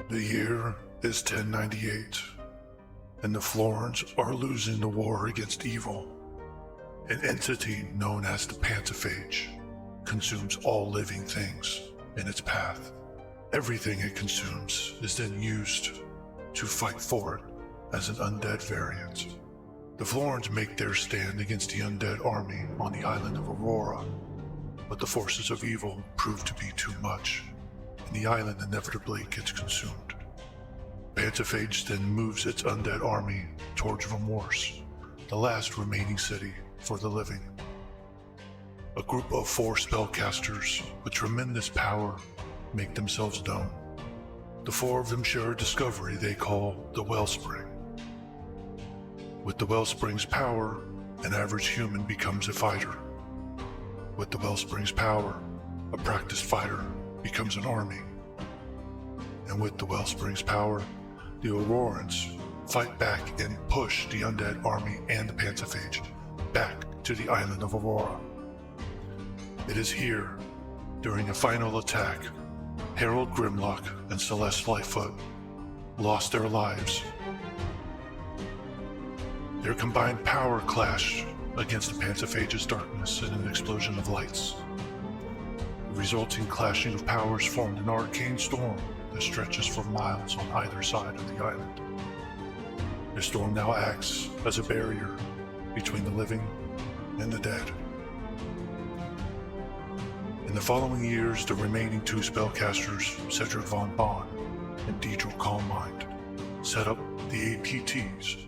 The year is 1098, and the Florins are losing the war against evil. An entity known as the Pantophage consumes all living things in its path. Everything it consumes is then used to fight for it as an undead variant. The Florins make their stand against the undead army on the island of Aurora, but the forces of evil prove to be too much, and the island inevitably gets consumed. Pantophage then moves its undead army towards Remorse, the last remaining city for the living. A group of 4 spellcasters with tremendous power make themselves known. The 4 of them share a discovery they call the Wellspring. With the Wellspring's power, an average human becomes a fighter. With the Wellspring's power, a practiced fighter becomes an army. And with the Wellspring's power, the Aurorans fight back and push the undead army and the Pantophage back to the island of Aurora. It is here, during a final attack, Harold Grimlock and Celeste Lightfoot lost their lives. Their combined power clashed against the Pantophage's darkness in an explosion of lights. The resulting clashing of powers formed an arcane storm that stretches for miles on either side of the island. The storm now acts as a barrier between the living and the dead. In the following years, the remaining 2 spellcasters, Cedric Von Bond and Deidre Calmmind, set up the APTs,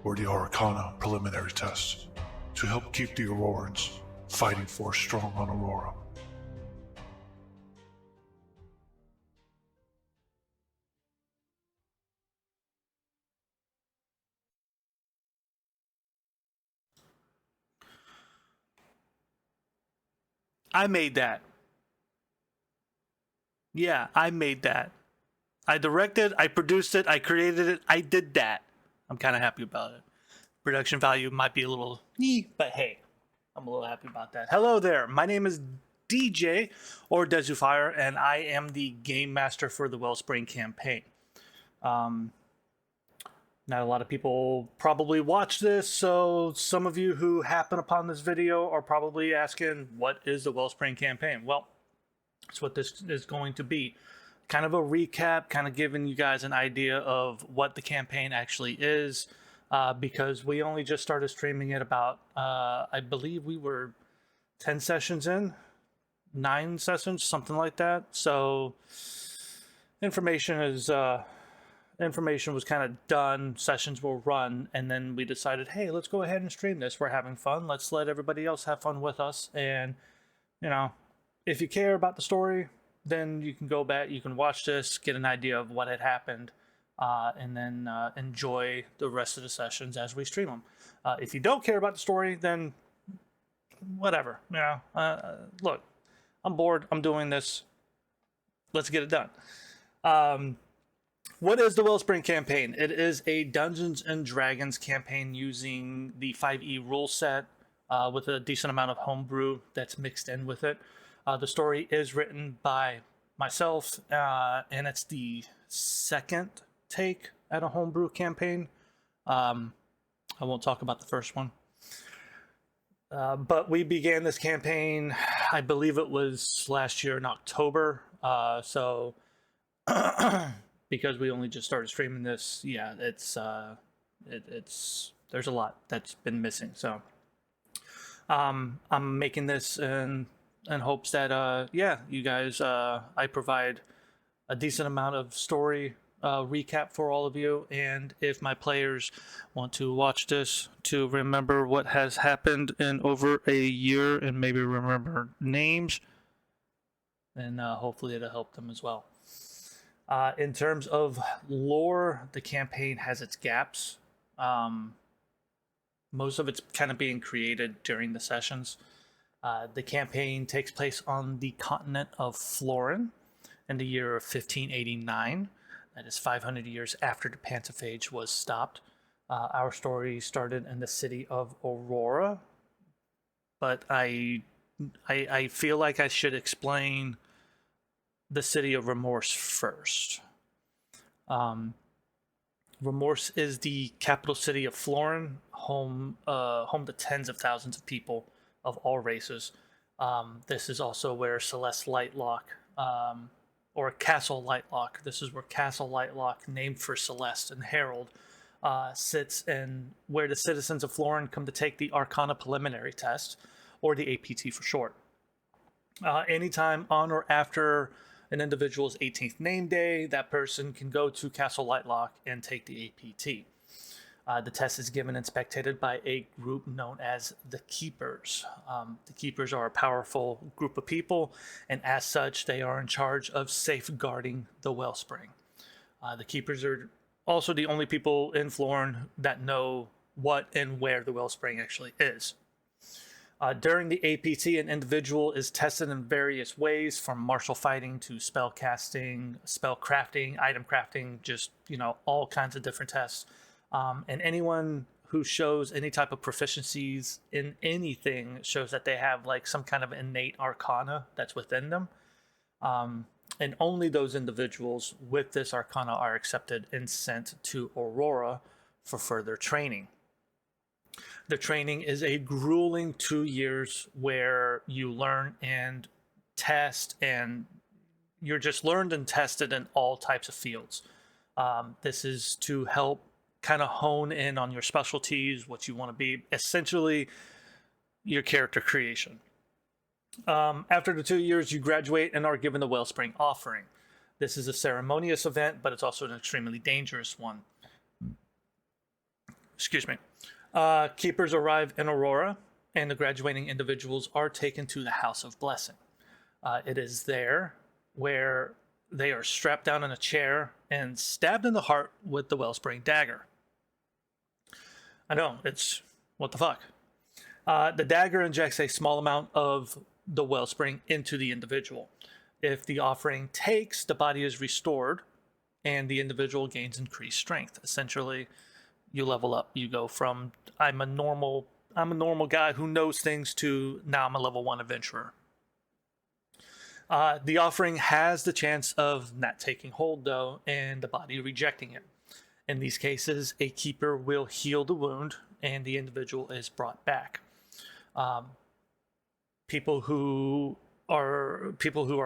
or the Arcana preliminary tests, to help keep the Aurorans fighting force strong on Aurora. I made that. Yeah, I made that. I directed, I produced it, I created it, I did that. I'm kind of happy about it. Production value might be a little but hey, I'm a little happy about that. Hello there, my name is DJ, or Desufire, and I am the game master for the Wellspring campaign. Not a lot of people probably watch this, so some of you who happen upon this video are probably asking, what is the Wellspring campaign? Well, that's what this is going to be. Kind of a recap, kind of giving you guys an idea of what the campaign actually is, because we only just started streaming it about, I believe we were 10 sessions in, 9 sessions, something like that. So information was kind of done, sessions were run, and then we decided, hey, let's go ahead and stream this. We're having fun. Let's let everybody else have fun with us. And, you know, if you care about the story, then you can go back, you can watch this, get an idea of what had happened, and then enjoy the rest of the sessions as we stream them. If you don't care about the story, then whatever. You know, look, I'm bored. I'm doing this. Let's get it done. What is the Wellspring campaign? It is a Dungeons and Dragons campaign using the 5e rule set with a decent amount of homebrew that's mixed in with it. The story is written by myself, and it's the second take at a homebrew campaign. I won't talk about the first one. But we began this campaign, I believe it was last year in October. So because we only just started streaming this, yeah, it's there's a lot that's been missing. So I'm making this in hopes that yeah, you guys, I provide a decent amount of story recap for all of you, and if my players want to watch this to remember what has happened in over a year and maybe remember names, then hopefully it'll help them as well. In terms of lore, the campaign has its gaps. Most of it's kind of being created during the sessions. The campaign takes place on the continent of Florin in the year of 1589. That is 500 years after the Pantophage was stopped. Our story started in the city of Aurora, but I feel like I should explain the city of Remorse first. Remorse is the capital city of Florin, home to tens of thousands of people of all races. This is also where Celeste Lightlock, or Castle Lightlock, this is where Castle Lightlock, named for Celeste and Harold, sits, and where the citizens of Florin come to take the Arcana Preliminary Test, or the APT for short. Anytime on or after an individual's 18th name day, that person can go to Castle Lightlock and take the APT. The test is given and spectated by a group known as the Keepers. The Keepers are a powerful group of people, and as such, they are in charge of safeguarding the Wellspring. The Keepers are also the only people in Florin that know what and where the Wellspring actually is. During the APT, an individual is tested in various ways, from martial fighting to spell casting, spell crafting, item crafting, just, all kinds of different tests. And anyone who shows any type of proficiencies in anything shows that they have like some kind of innate arcana that's within them. And only those individuals with this arcana are accepted and sent to Aurora for further training. The training is a grueling 2 years where you learn and test, and you're just learned and tested in all types of fields. This is to help kind of hone in on your specialties, what you want to be, essentially your character creation. After the 2 years, you graduate and are given the Wellspring offering. This is a ceremonious event, but it's also an extremely dangerous one. Excuse me. Keepers arrive in Aurora, and the graduating individuals are taken to the House of Blessing. It is there where they are strapped down in a chair and stabbed in the heart with the Wellspring dagger. I know, it's what the fuck. The dagger injects a small amount of the Wellspring into the individual. If the offering takes, the body is restored, and the individual gains increased strength. Essentially, you level up. You go from I'm a normal guy who knows things to now I'm a level 1 adventurer. The offering has the chance of not taking hold, though, and the body rejecting it. In these cases, a keeper will heal the wound, and the individual is brought back. People who are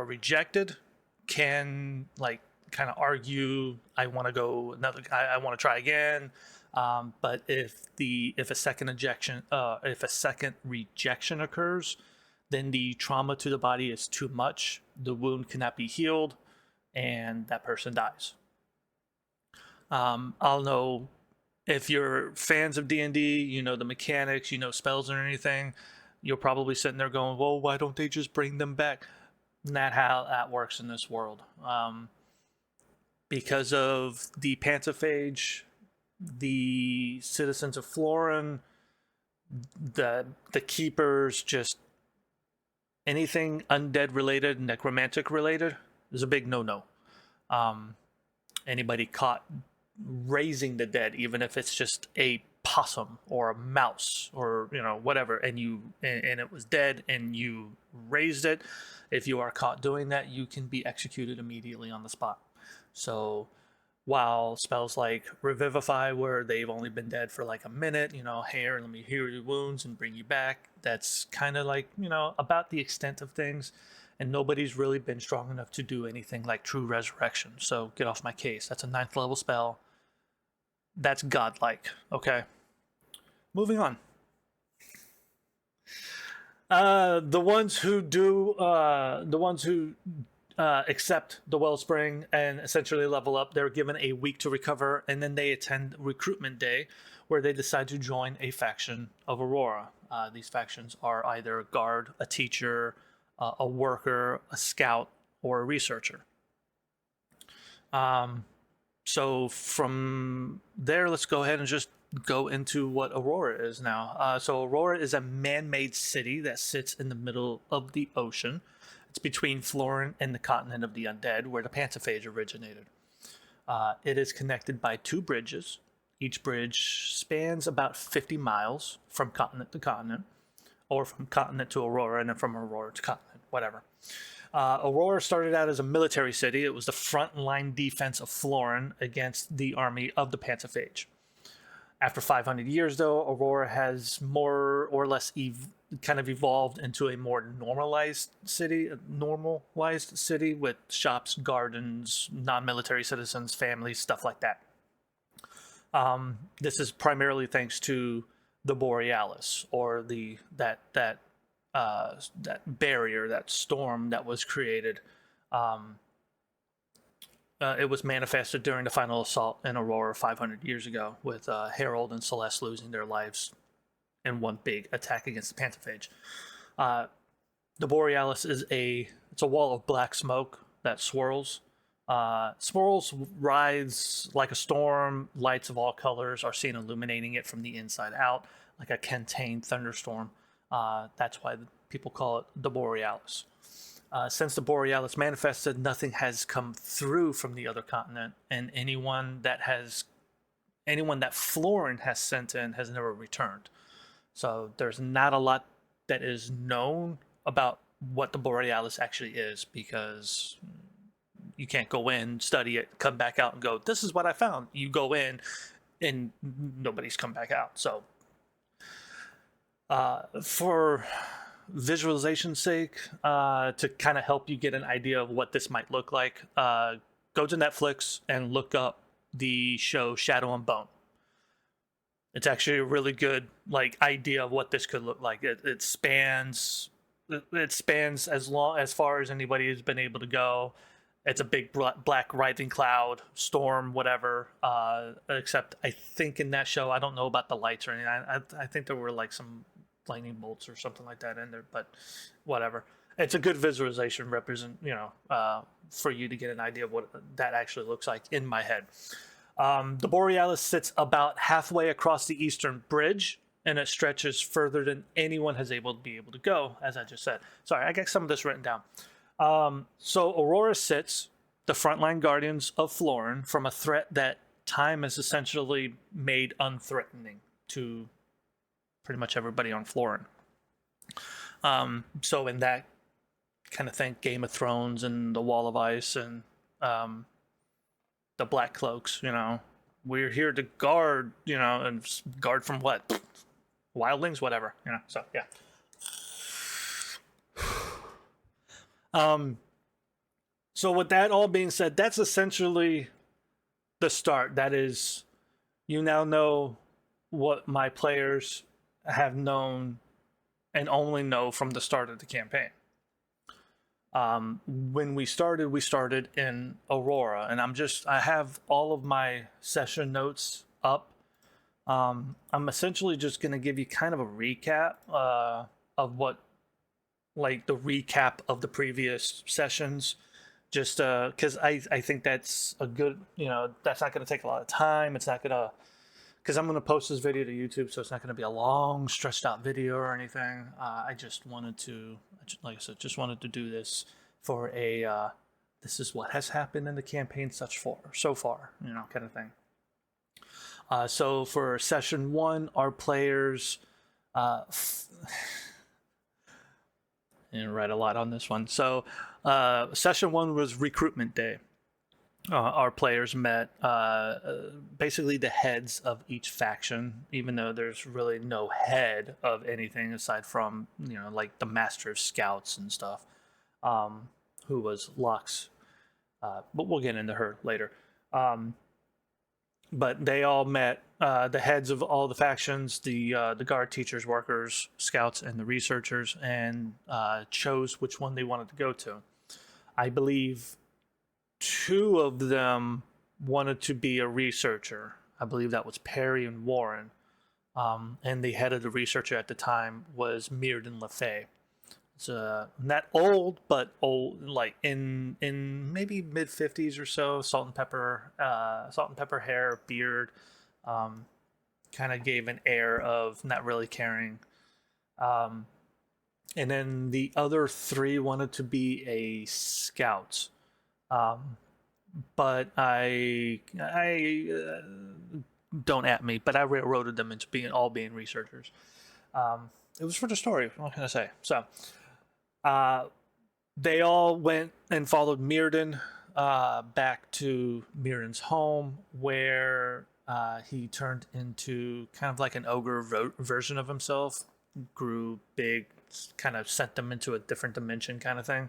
rejected can kind of argue, I want to go I want to try again. But if a second rejection occurs, then the trauma to the body is too much. The wound cannot be healed, and that person dies. I'll know if you're fans of D&D, the mechanics, spells or anything. You're probably sitting there going, "Well, why don't they just bring them back?" Not how that works in this world. Because of the Pantophage, the citizens of Florin, the Keepers, just anything undead related, necromantic related, is a big no-no. Anybody caught raising the dead, even if it's just a possum or a mouse or whatever, and it was dead and you raised it, if you are caught doing that, you can be executed immediately on the spot. So while spells like Revivify, where they've only been dead for like a minute, here, let me heal your wounds and bring you back, that's kind of like, about the extent of things. And nobody's really been strong enough to do anything like True Resurrection. So get off my case. That's a 9th level spell. That's godlike. Okay. Moving on. The ones who accept the Wellspring and essentially level up, they're given a week to recover, and then they attend recruitment day, where they decide to join a faction of Aurora. These factions are either a guard, a teacher, a worker, a scout, or a researcher. So from there, let's go ahead and just go into what Aurora is now. So Aurora is a man-made city that sits in the middle of the ocean. It's between Florin and the continent of the undead, where the Pantophage originated. It is connected by 2 bridges. Each bridge spans about 50 miles from continent to continent, or from continent to Aurora, and then from Aurora to continent, whatever. Aurora started out as a military city. It was the front-line defense of Florin against the army of the Pantophage. After 500 years, though, Aurora has more or less kind of evolved into a more normalized city with shops, gardens, non-military citizens, families, stuff like that. This is primarily thanks to the Borealis, or that barrier, that storm that was created. It was manifested during the final assault in Aurora 500 years ago, with Harold and Celeste losing their lives in one big attack against the Pantophage. The Borealis is it's a wall of black smoke that swirls. Rides like a storm. Lights of all colors are seen illuminating it from the inside out, like a contained thunderstorm. That's why people call it the Borealis. Since the Borealis manifested, nothing has come through from the other continent, and anyone that Florin has sent in has never returned. So there's not a lot that is known about what the Borealis actually is, because you can't go in, study it, come back out and go, this is what I found. You go in and nobody's come back out. So for visualization's sake, to kind of help you get an idea of what this might look like, go to Netflix and look up the show Shadow and Bone. It's actually a really good idea of what this could look like. It spans as far as anybody has been able to go. It's a big black writhing cloud, storm, whatever. Except I think in that show, I don't know about the lights or anything. I think there were some lightning bolts or something like that in there, but whatever. It's a good visualization for you to get an idea of what that actually looks like in my head. The Borealis sits about halfway across the eastern bridge, and it stretches further than anyone has be able to go, as I just said. Sorry, I got some of this written down. So Aurora sits the frontline guardians of Florin from a threat that time has essentially made unthreatening to pretty much everybody on Florin. So in that kind of thing, Game of Thrones and the Wall of Ice and the Black Cloaks, we're here to guard, and guard from what? Wildlings, whatever, so yeah. So with that all being said, that's essentially the start. That is, you now know what my players have known and only know from the start of the campaign. When we started in Aurora, and I have all of my session notes up. I'm essentially just going to give you kind of a recap of what, the recap of the previous sessions, just because I think that's a good, that's not going to take a lot of time. It's not going to, because I'm going to post this video to YouTube, so it's not going to be a long, stretched out video or anything. I just wanted to, like I said, do this for this is what has happened in the campaign so far, kind of thing. So for session 1, our players, didn't write a lot on this one. So session 1 was recruitment day. Our players met basically the heads of each faction, even though there's really no head of anything aside from, the Master of Scouts and stuff, who was Lux. But we'll get into her later. But they all met the heads of all the factions, the guard, teachers, workers, scouts, and the researchers, and chose which one they wanted to go to. I believe 2 of them wanted to be a researcher. I believe that was Perry and Warren. And the head of the researcher at the time was Mirden LaFay. It's not old, but old, in maybe mid-50s or so. Salt and pepper hair, beard. Kind of gave an air of not really caring. And then the other 3 wanted to be a scout. But I don't at me, but I railroaded them into being researchers. It was for the story. What can I say? So, They all went and followed Mirrodin back to Mirrodin's home, where he turned into kind of like an ogre version of himself, grew big, kind of sent them into a different dimension kind of thing.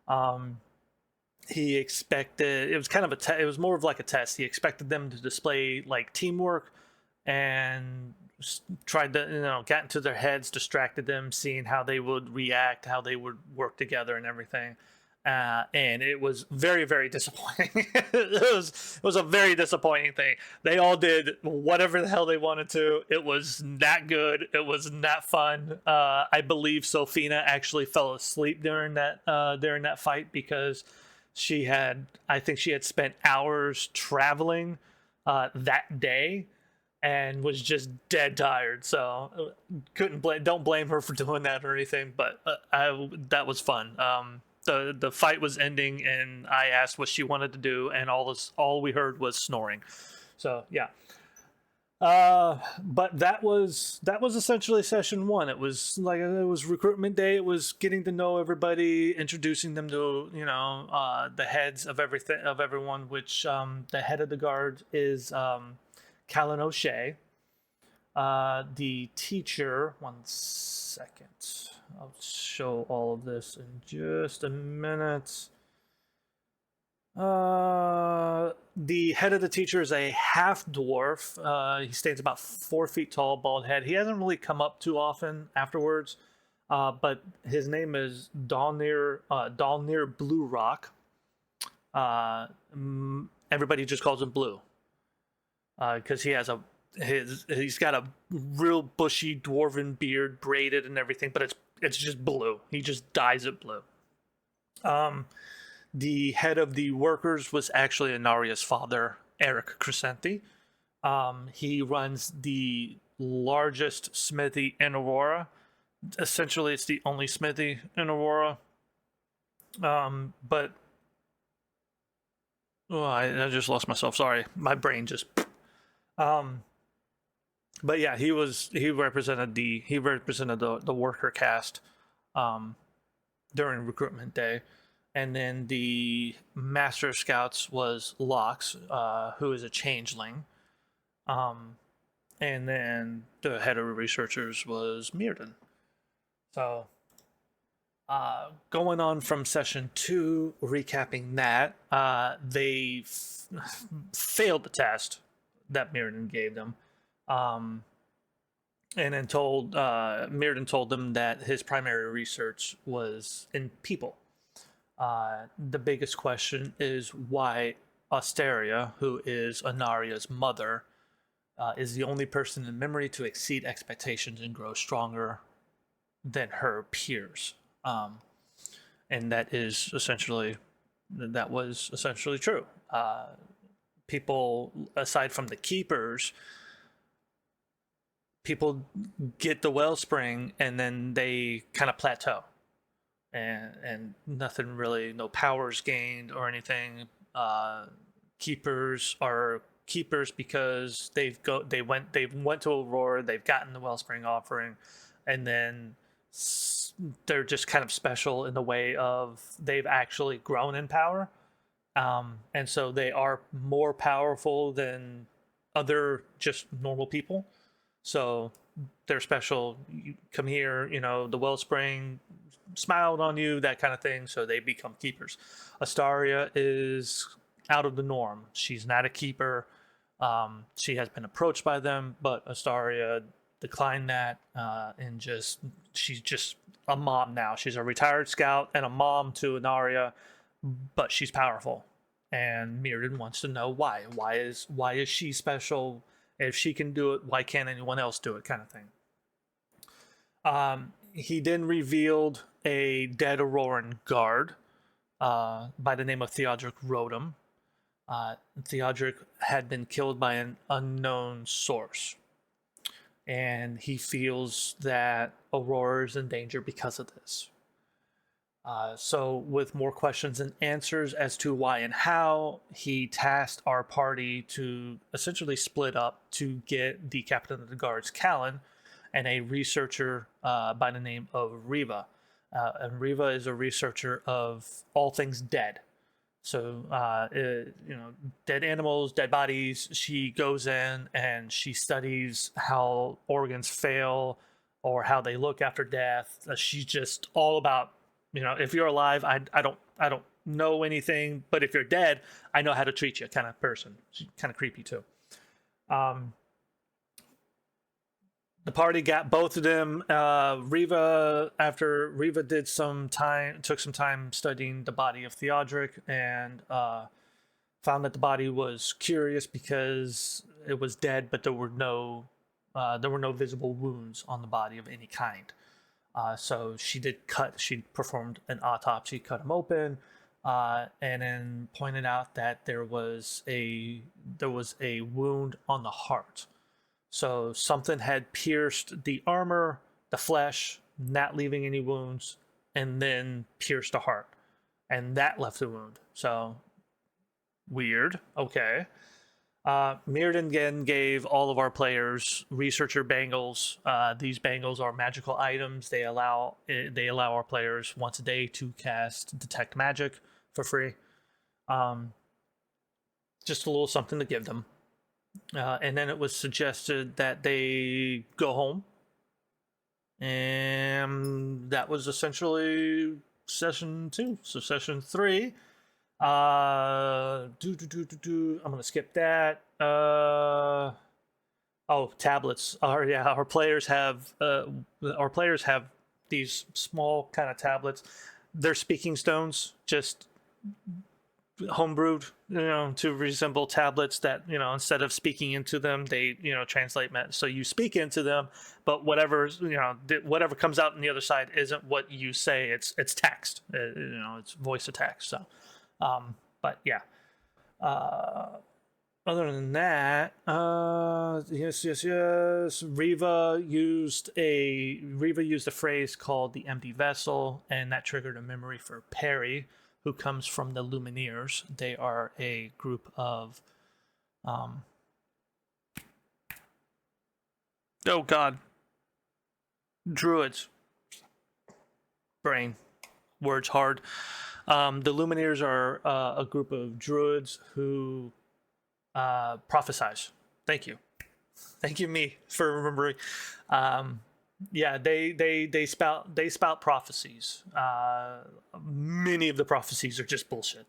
Um, he expected, it was kind of it was more of like a test. He expected them to display like teamwork, and tried to, get into their heads, distracted them, seeing how they would react, how they would work together and everything. And it was very, very disappointing. It was a very disappointing thing. They all did whatever the hell they wanted to. It was not good. It was not fun. I believe Sophina actually fell asleep during that fight, because I think she had spent hours traveling that day, and was just dead tired. So don't blame her for doing that or anything. But that was fun. The fight was ending, and I asked what she wanted to do, and all we heard was snoring. So yeah. But that was essentially session one. It was recruitment day. It was getting to know everybody, introducing them to the heads of everyone. Which the head of the guard is Callan O'Shea. The teacher, one second, I'll show all of this in just a minute. The head of the teacher is a half dwarf. He stands about 4 feet tall, bald head. He hasn't really come up too often afterwards, but his name is Dalnir Blue Rock. Everybody just calls him Blue, because he's got a real bushy dwarven beard, braided and everything, but it's just blue. He just dyes it blue. The head of the workers was actually Anaria's father, Eric Crescenti. He runs the largest smithy in Aurora. Essentially, it's the only smithy in Aurora. But I just lost myself. Sorry, my brain just. But yeah, he represented the worker caste during recruitment day. And then the master of scouts was Lox, who is a changeling. And then the head of researchers was Mirrodin. So going on from session 2, recapping that, they failed the test that Mirrodin gave them. And then Mirrodin told them that his primary research was in people. The biggest question is why Asteria, who is Anaria's mother, is the only person in memory to exceed expectations and grow stronger than her peers. And that was essentially true. People, aside from the keepers, people get the Wellspring and then they kind of plateau. And nothing really, no powers gained or anything. Keepers are keepers because they went to Aurora, they've gotten the Wellspring offering, and then they're just kind of special in the way of they've actually grown in power, and so they are more powerful than other just normal people. So they're special. You come here, the Wellspring smiled on you, that kind of thing, so they become keepers. Asteria is out of the norm. She's not a keeper. She has been approached by them, but Asteria declined that, and she's just a mom now. She's a retired scout and a mom to Anaria, but she's powerful. And Mirrodin wants to know why. Why is she special? If she can do it, why can't anyone else do it? Kind of thing. He then revealed a dead Auroran guard by the name of Theodric Rodham. Theodric had been killed by an unknown source, and he feels that Aurora is in danger because of this. So with more questions and answers as to why and how, he tasked our party to essentially split up to get the captain of the guards, Callan, and a researcher by the name of Riva. And Riva is a researcher of all things dead. So, dead animals, dead bodies. She goes in and she studies how organs fail or how they look after death. She's just all about, if you're alive, I don't know anything, but if you're dead, I know how to treat you, kind of person. She's kind of creepy too. Um, the party got both of them. After Riva took some time studying the body of Theodric, and found that the body was curious because it was dead, but there were no visible wounds on the body of any kind. So she performed an autopsy, cut him open, and then pointed out that there was a wound on the heart. So something had pierced the armor, the flesh, not leaving any wounds, and then pierced the heart, and that left a wound. So weird. Okay. Mirrodin again gave all of our players researcher bangles. These bangles are magical items. They allow our players once a day to cast detect magic for free. Just a little something to give them. And then it was suggested that they go home. And that was essentially session 2. So session 3. I'm gonna skip that. Tablets. Our players have these small kind of tablets. They're speaking stones, just homebrewed, to resemble tablets that, instead of speaking into them, they, translate. So you speak into them, but whatever comes out on the other side isn't what you say. It's text. It's voice to text. So. But yeah. Other than that, yes. Riva used a phrase called the empty vessel, and that triggered a memory for Perry, who comes from the Lumineers. They are a group of, oh God, druids. Brain, words hard. The Lumineers are a group of druids who prophesize. Thank you, me, for remembering. They spout prophecies. Many of the prophecies are just bullshit,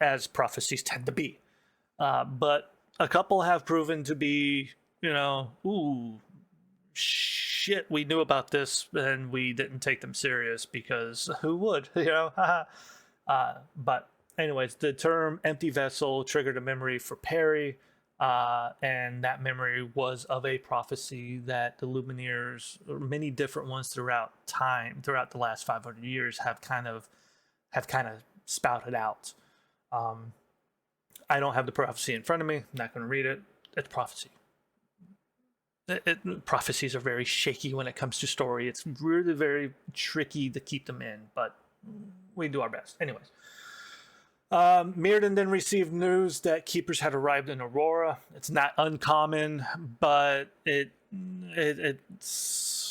as prophecies tend to be. But a couple have proven to be, shit, we knew about this and we didn't take them serious, because who would, but anyways, the term empty vessel triggered a memory for Perry, and that memory was of a prophecy that the Lumineers, or many different ones throughout the last 500 years, have kind of spouted out. I don't have the prophecy in front of me. I'm not going to read it. It's prophecy. Prophecies are very shaky when it comes to story. It's really very tricky to keep them in, but we do our best. Anyways, Mirrodin then received news that keepers had arrived in Aurora. It's not uncommon, but it's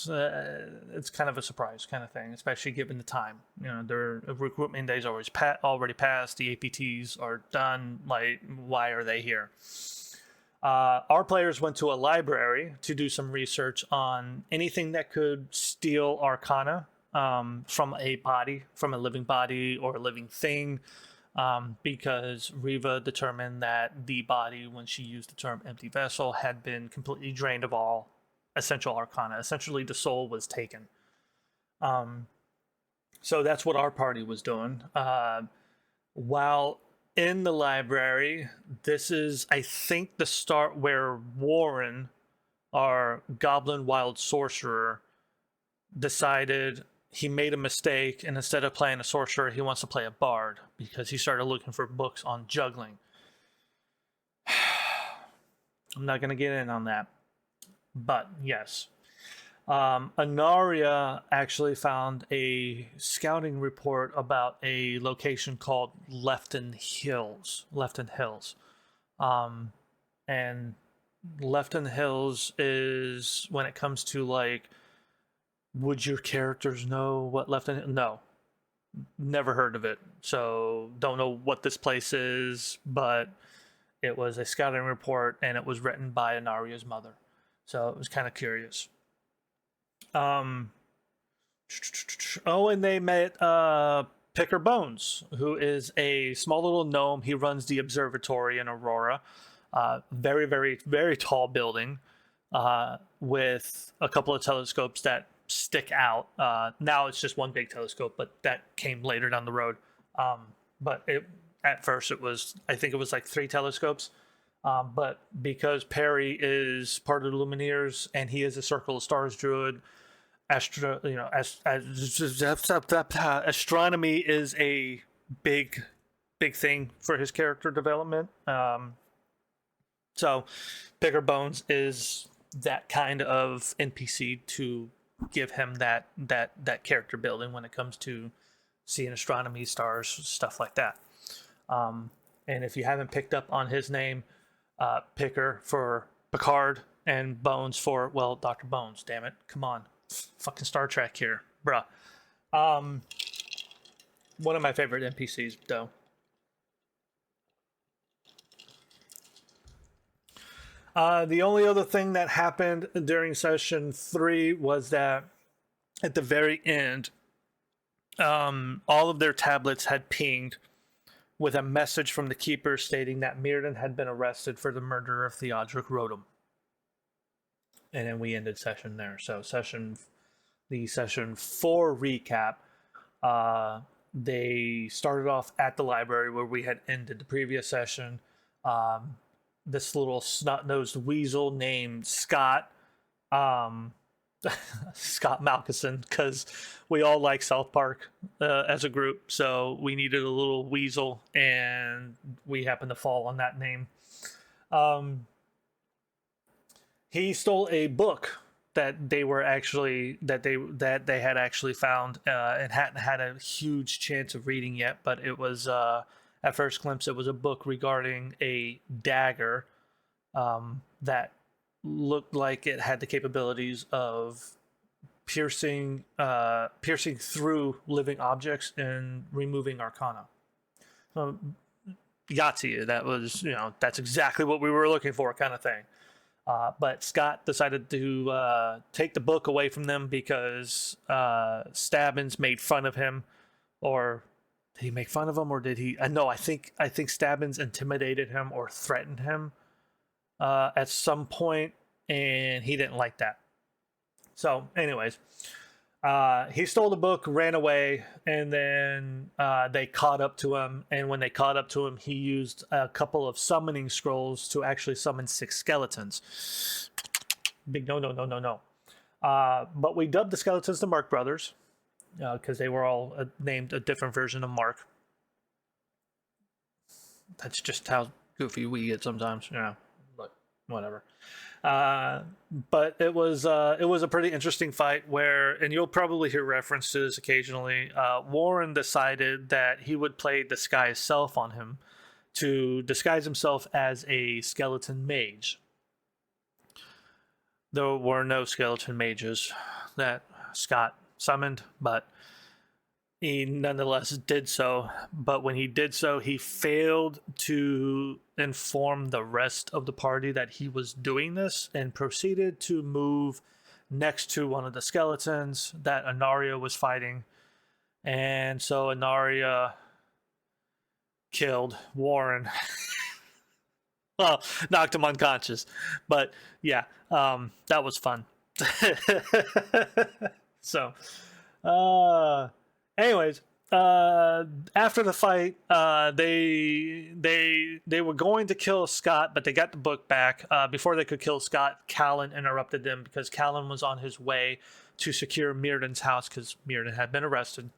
kind of a surprise kind of thing, especially given the time. Their recruitment days already passed. The APTs are done. Like, why are they here? Our players went to a library to do some research on anything that could steal Arcana from a living body or a living thing, because Riva determined that the body, when she used the term empty vessel, had been completely drained of all essential Arcana. Essentially, the soul was taken. So that's what our party was doing. While in the library, this is, I think, the start where Warren, our goblin wild sorcerer, decided he made a mistake, and instead of playing a sorcerer, he wants to play a bard, because he started looking for books on juggling. I'm not going to get in on that, but yes. Anaria actually found a scouting report about a location called Lefton Hills. And Lefton Hills is, when it comes to like Would your characters know what left in it? No, never heard of it. So don't know what this place is, but it was a scouting report and it was written by Anaria's mother. So it was kind of curious. Um, oh, and they met Picker Bones, who is a small little gnome. He runs the observatory in Aurora. Very, very, very tall building with a couple of telescopes that stick out. Now it's just one big telescope, but that came later down the road. But at first it was, I think it was like 3 telescopes. But because Perry is part of the Lumineers and he is a Circle of Stars druid, astronomy is a big thing for his character development. So Bigger Bones is that kind of NPC to give him that character building when it comes to seeing astronomy, stars, stuff like that. And if you haven't picked up on his name, Picker for Picard and Bones for, well, Dr. Bones, damn it, come on, fucking Star Trek here, bruh. One of my favorite NPCs though. The only other thing that happened during session 3 was that at the very end, all of their tablets had pinged with a message from the Keeper stating that Mirrodin had been arrested for the murder of Theodric Rotom. And then we ended session there. So the session 4 recap, they started off at the library where we had ended the previous session. This little snot-nosed weasel named Scott, Scott Malkison, because we all like South Park as a group, so we needed a little weasel, and we happened to fall on that name. He stole a book that they had actually found and hadn't had a huge chance of reading yet, but it was at first glimpse it was a book regarding a dagger that looked like it had the capabilities of piercing through living objects and removing arcana. So Yahtzee, that was, that's exactly what we were looking for, kind of thing. But Scott decided to take the book away from them because Stabbins made fun of him. Or did he make fun of him, or did he? No, I think Stabbins intimidated him or threatened him at some point, and he didn't like that. So, anyways, he stole the book, ran away, and then they caught up to him. And when they caught up to him, he used a couple of summoning scrolls to actually summon 6 skeletons. Big no. But we dubbed the skeletons the Mark Brothers because they were all named a different version of Mark. That's just how goofy we get sometimes, but whatever. But it was a pretty interesting fight where, and you'll probably hear references occasionally, Warren decided that he would play Disguise Self on him to disguise himself as a skeleton mage. There were no skeleton mages that Scott summoned, but he nonetheless did so. But when he did so, he failed to inform the rest of the party that he was doing this and proceeded to move next to one of the skeletons that Anaria was fighting. And so Anaria killed Warren. Well, knocked him unconscious. But yeah, that was fun. So, anyways, after the fight, they were going to kill Scott, but they got the book back. Before they could kill Scott, Callan interrupted them because Callan was on his way to secure Mirrodin's house because Mirrodin had been arrested.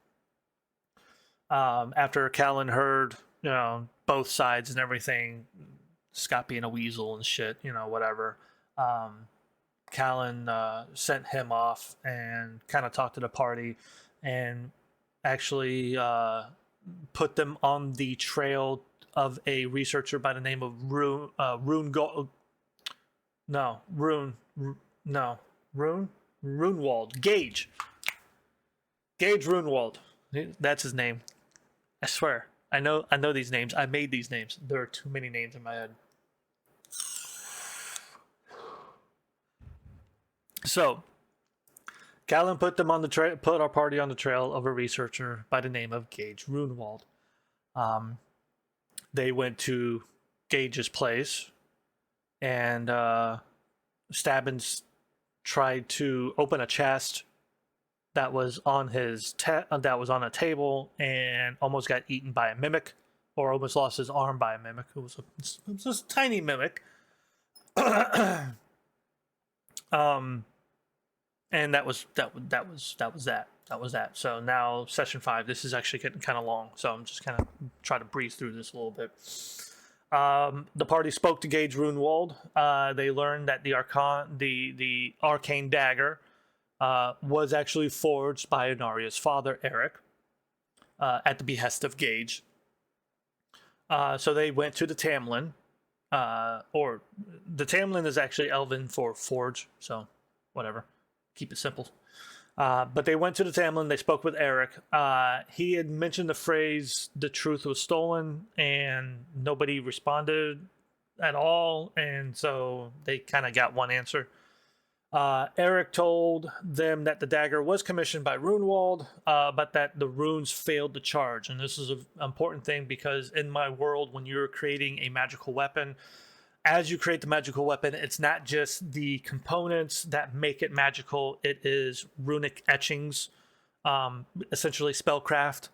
After Callan heard, both sides and everything, Scott being a weasel and shit, whatever. Callan sent him off and kind of talked to the party and actually put them on the trail of a researcher by the name of Runewald Gage. Gage Runewald. That's his name. I swear. I know these names. I made these names. There are too many names in my head. So, Callan put our party on the trail of a researcher by the name of Gage Runewald. They went to Gage's place, and Stabbins tried to open a chest that was on that was on a table, and almost got eaten by a mimic, or almost lost his arm by a mimic. It was a tiny mimic. And that was that. So now session 5. This is actually getting kind of long, so I'm just kind of try to breeze through this a little bit. The party spoke to Gage Runewald. They learned that the arcane dagger was actually forged by Inaria's father, Eric, at the behest of Gage. So they went to the Tamlin, or the Tamlin is actually Elven for forge, so whatever. Keep it simple. But they went to the Tamlin. They spoke with Eric. He had mentioned the phrase, the truth was stolen, and nobody responded at all. And so they kind of got one answer. Eric told them that the dagger was commissioned by Runewald, but that the runes failed to charge. And this is an important thing because in my world, when you're creating a magical weapon, as you create the magical weapon, it's not just the components that make it magical. It is runic etchings, essentially spellcraft,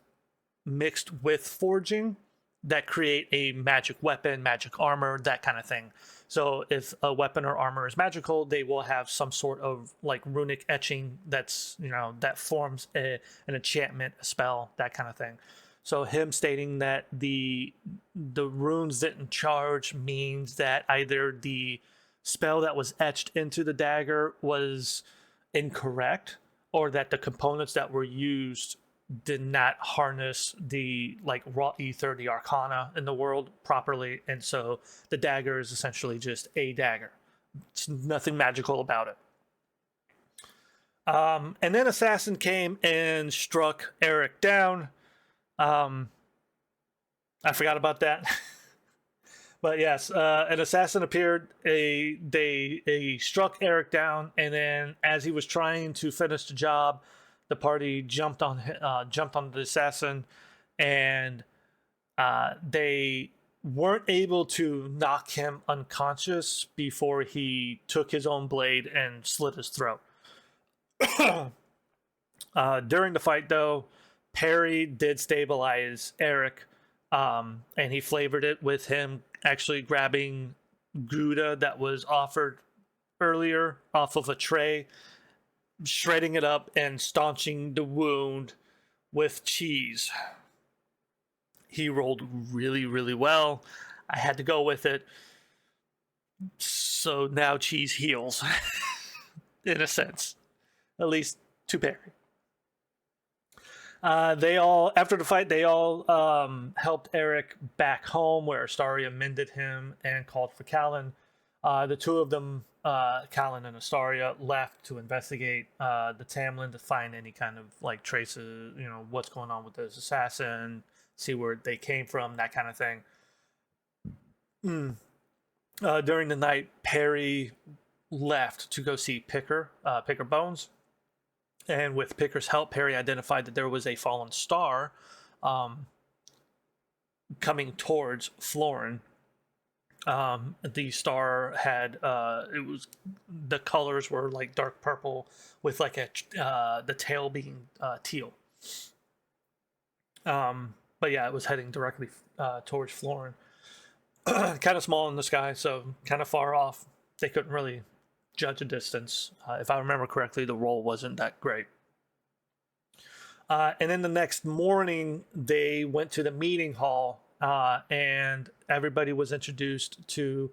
mixed with forging that create a magic weapon, magic armor, that kind of thing. So if a weapon or armor is magical, they will have some sort of like runic etching that's, that forms an enchantment, a spell, that kind of thing. So him stating that the runes didn't charge means that either the spell that was etched into the dagger was incorrect, or that the components that were used did not harness the raw ether, the arcana in the world properly, and so the dagger is essentially just a dagger. It's nothing magical about it. And then Assassin came and struck Eric down. I forgot about that. But yes, an assassin appeared. They struck Eric down, and then as he was trying to finish the job, the party jumped on the assassin, and they weren't able to knock him unconscious before he took his own blade and slit his throat. During the fight, though, Perry did stabilize Eric, and he flavored it with him actually grabbing Gouda that was offered earlier off of a tray, shredding it up, and staunching the wound with cheese. He rolled really, really well. I had to go with it. So now cheese heals, in a sense, at least to Perry. After the fight, they all helped Eric back home, where Astaria mended him and called for Callan. The two of them, Callan and Astaria, left to investigate the Tamlin to find any kind of traces, what's going on with this assassin, see where they came from, that kind of thing. During the night, Perry left to go see Picker Bones. And with Picker's help, Perry identified that there was a fallen star coming towards Florin. The star had the colors were like dark purple with the tail being teal. But yeah, it was heading directly towards Florin. Kind of small in the sky, so kind of far off. They couldn't really judge a distance. If I remember correctly, the roll wasn't that great. And then the next morning, they went to the meeting hall, and everybody was introduced to...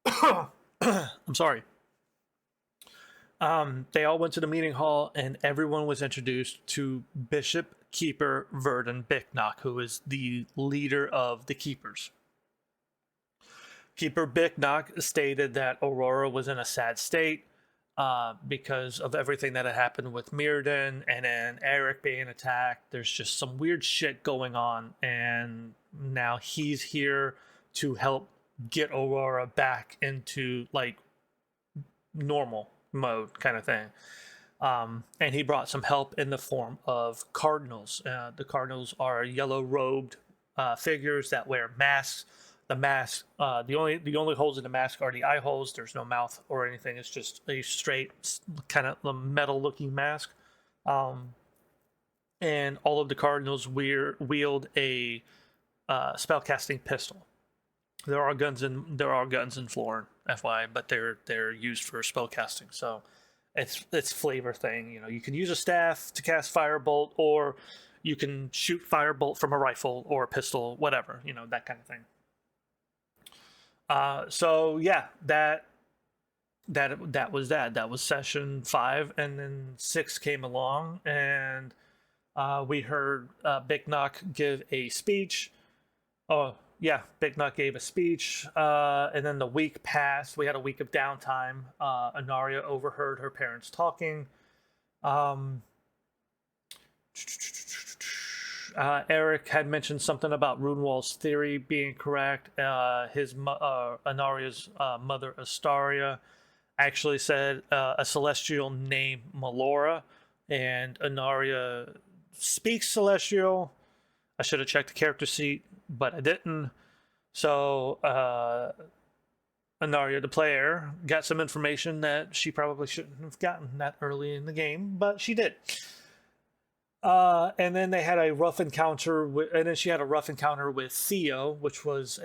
I'm sorry. They all went to the meeting hall, and everyone was introduced to Bishop Keeper Verdun Bicknock, who is the leader of the Keepers. Keeper Bicknock stated that Aurora was in a sad state, because of everything that had happened with Mirrodin and then Eric being attacked. There's just some weird shit going on, and now he's here to help get Aurora back into like normal mode kind of thing. And he brought some help in the form of cardinals. The cardinals are yellow robed figures that wear masks. The mask, the only holes in the mask are the eye holes. There's no mouth or anything. It's just a straight kind of metal looking mask. And all of the cardinals wield a spellcasting pistol. There are guns in Florin, FY, but they're used for spellcasting. So it's flavor thing. You know, you can use a staff to cast firebolt, or you can shoot firebolt from a rifle or a pistol, whatever. You know, that kind of thing. So yeah, that was that. That was session 5, and then 6 came along, and we heard Big Knock give a speech. Oh yeah, Big Knock gave a speech, and then the week passed. We had a week of downtime. Anaria overheard her parents talking. Eric had mentioned something about Runewall's theory being correct. Anaria's mother, Astaria, actually said a celestial named Melora, and Anaria speaks Celestial. I should have checked the character sheet, but I didn't. So Anaria, the player, got some information that she probably shouldn't have gotten that early in the game, but she did. And then they had a rough encounter and then she had a rough encounter with Theo, which was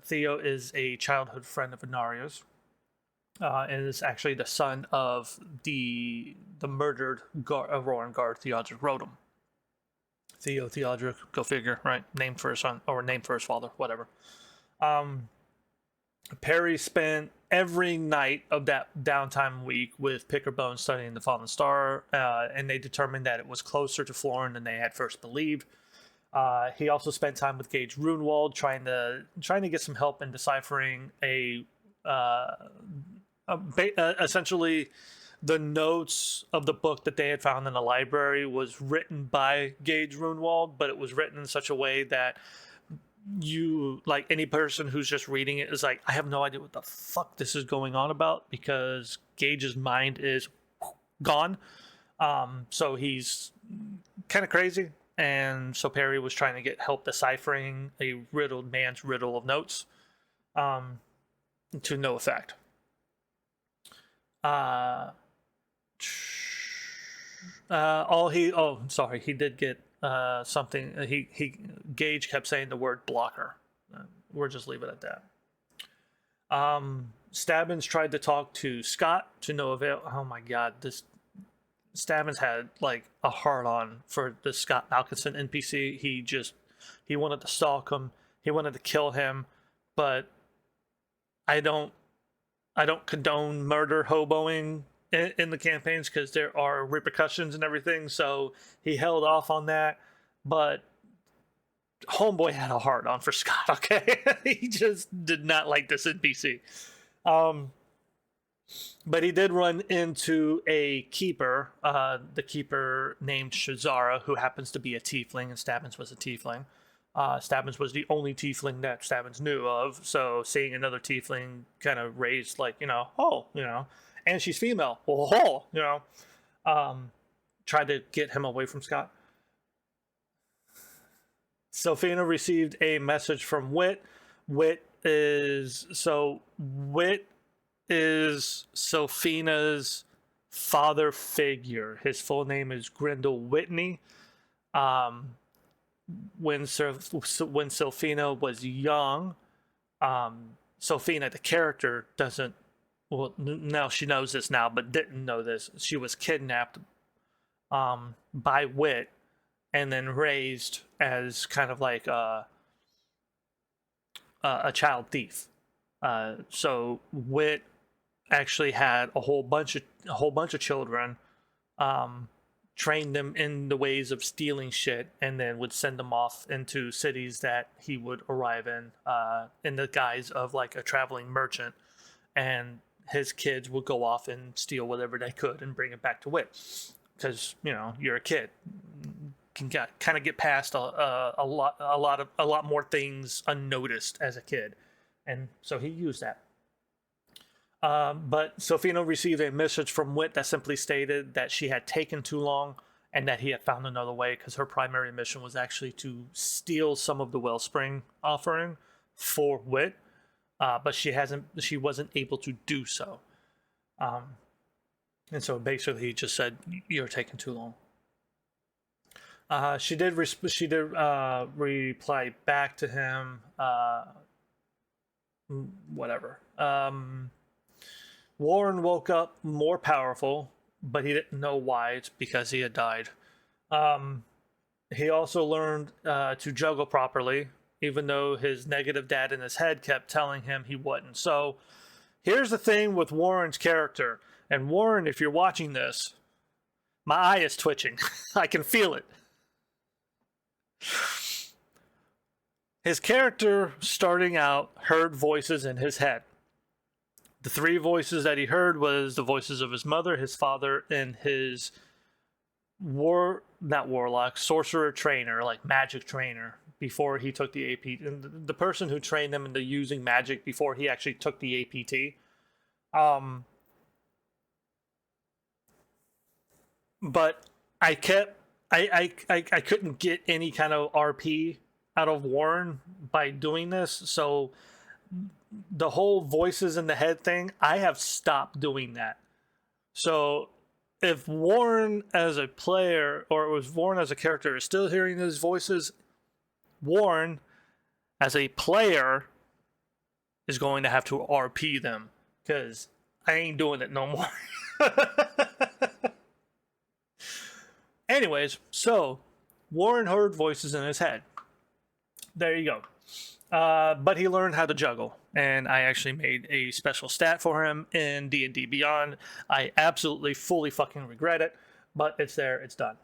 Theo is a childhood friend of Anaria's, and is actually the son of the murdered Auroran guard Theodric Rotem. Theo Theodric, go figure, right? Named for his son or named for his father, whatever. Perry spent every night of that downtime week with Pickerbone studying the Fallen Star, and they determined that it was closer to Florin than they had first believed. He also spent time with Gage Runewald, trying to get some help in deciphering essentially the notes of the book that they had found in the library was written by Gage Runewald, but it was written in such a way that you, like, any person who's just reading it is like, I have no idea what the fuck this is going on about, because Gage's mind is gone. So he's kind of crazy, and so Perry was trying to get help deciphering a riddled man's riddle of notes, to no effect. He did get something. Gage kept saying the word blocker. We'll just leave it at that. Stabbins tried to talk to Scott to no avail. Oh my god, this Stabbins had like a hard on for the Scott Malkinson NPC. He wanted to stalk him. He wanted to kill him, but I don't condone murder hoboing in the campaigns because there are repercussions and everything, so he held off on that. But homeboy had a hard on for Scott, okay? He just did not like this NPC. But he did run into a keeper, the keeper named Shazara, who happens to be a tiefling, and Stabbins was a tiefling. Stabbins was the only tiefling that Stabbins knew of, so seeing another tiefling kind of raised, like, and she's female, tried to get him away from Scott. Sophina received a message from Wit. Wit is Sophina's father figure. His full name is Grindel Whitney. When Sophina was young, Sophina, the character, now she knows this now, but didn't know this. She was kidnapped by Wit and then raised as kind of like a child thief. So Wit actually had a whole bunch of children, trained them in the ways of stealing shit, and then would send them off into cities that he would arrive in the guise of like a traveling merchant. And his kids would go off and steal whatever they could and bring it back to Wit, because you're a kid, can kind of get past a lot more things unnoticed as a kid, and so he used that. But Sofino received a message from Wit that simply stated that she had taken too long and that he had found another way, because her primary mission was actually to steal some of the Wellspring offering for Wit, but she wasn't able to do so. And so basically he just said, "You're taking too long." She did reply back to him, whatever. Warren woke up more powerful, but he didn't know why. It's because he had died. He also learned to juggle properly, even though his negative dad in his head kept telling him he wouldn't. So here's the thing with Warren's character. And Warren, if you're watching this, my eye is twitching. I can feel it. His character, starting out, heard voices in his head. The three voices that he heard was the voices of his mother, his father, and his sorcerer trainer, like magic trainer, before he took the AP. And the person who trained him into using magic before he actually took the APT. But I couldn't get any kind of RP out of Warren by doing this, so the whole voices in the head thing, I have stopped doing that. So if Warren as a player, or it was Warren as a character, is still hearing those voices, Warren as a player is going to have to RP them, because I ain't doing it no more. Anyways, so Warren heard voices in his head. There you go. But he learned how to juggle, and I actually made a special stat for him in D&D Beyond. I absolutely fully fucking regret it, but it's there, it's done.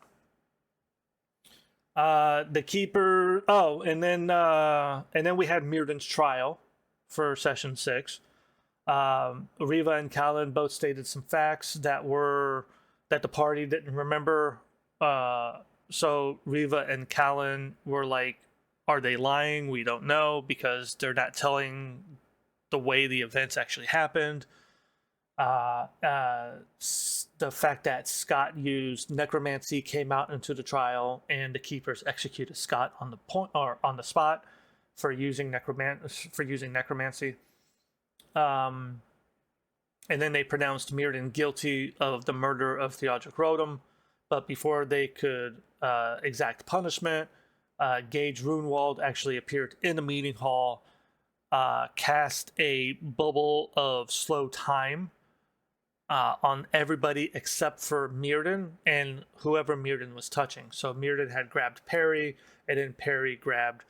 The keeper. Oh, and then we had Mirdan's trial for session 6. Riva and Callan both stated some facts that the party didn't remember. So Riva and Callan were like, are they lying? We don't know, because they're not telling the way the events actually happened. The fact that Scott used necromancy came out into the trial, and the keepers executed Scott on the spot for using necromancy. And then they pronounced Mirdan guilty of the murder of Theodric Rodham. But before they could exact punishment, Gage Runewald actually appeared in the meeting hall, cast a bubble of slow time on everybody except for Mirdan and whoever Mirdan was touching. So Mirdan had grabbed Perry, and then Perry grabbed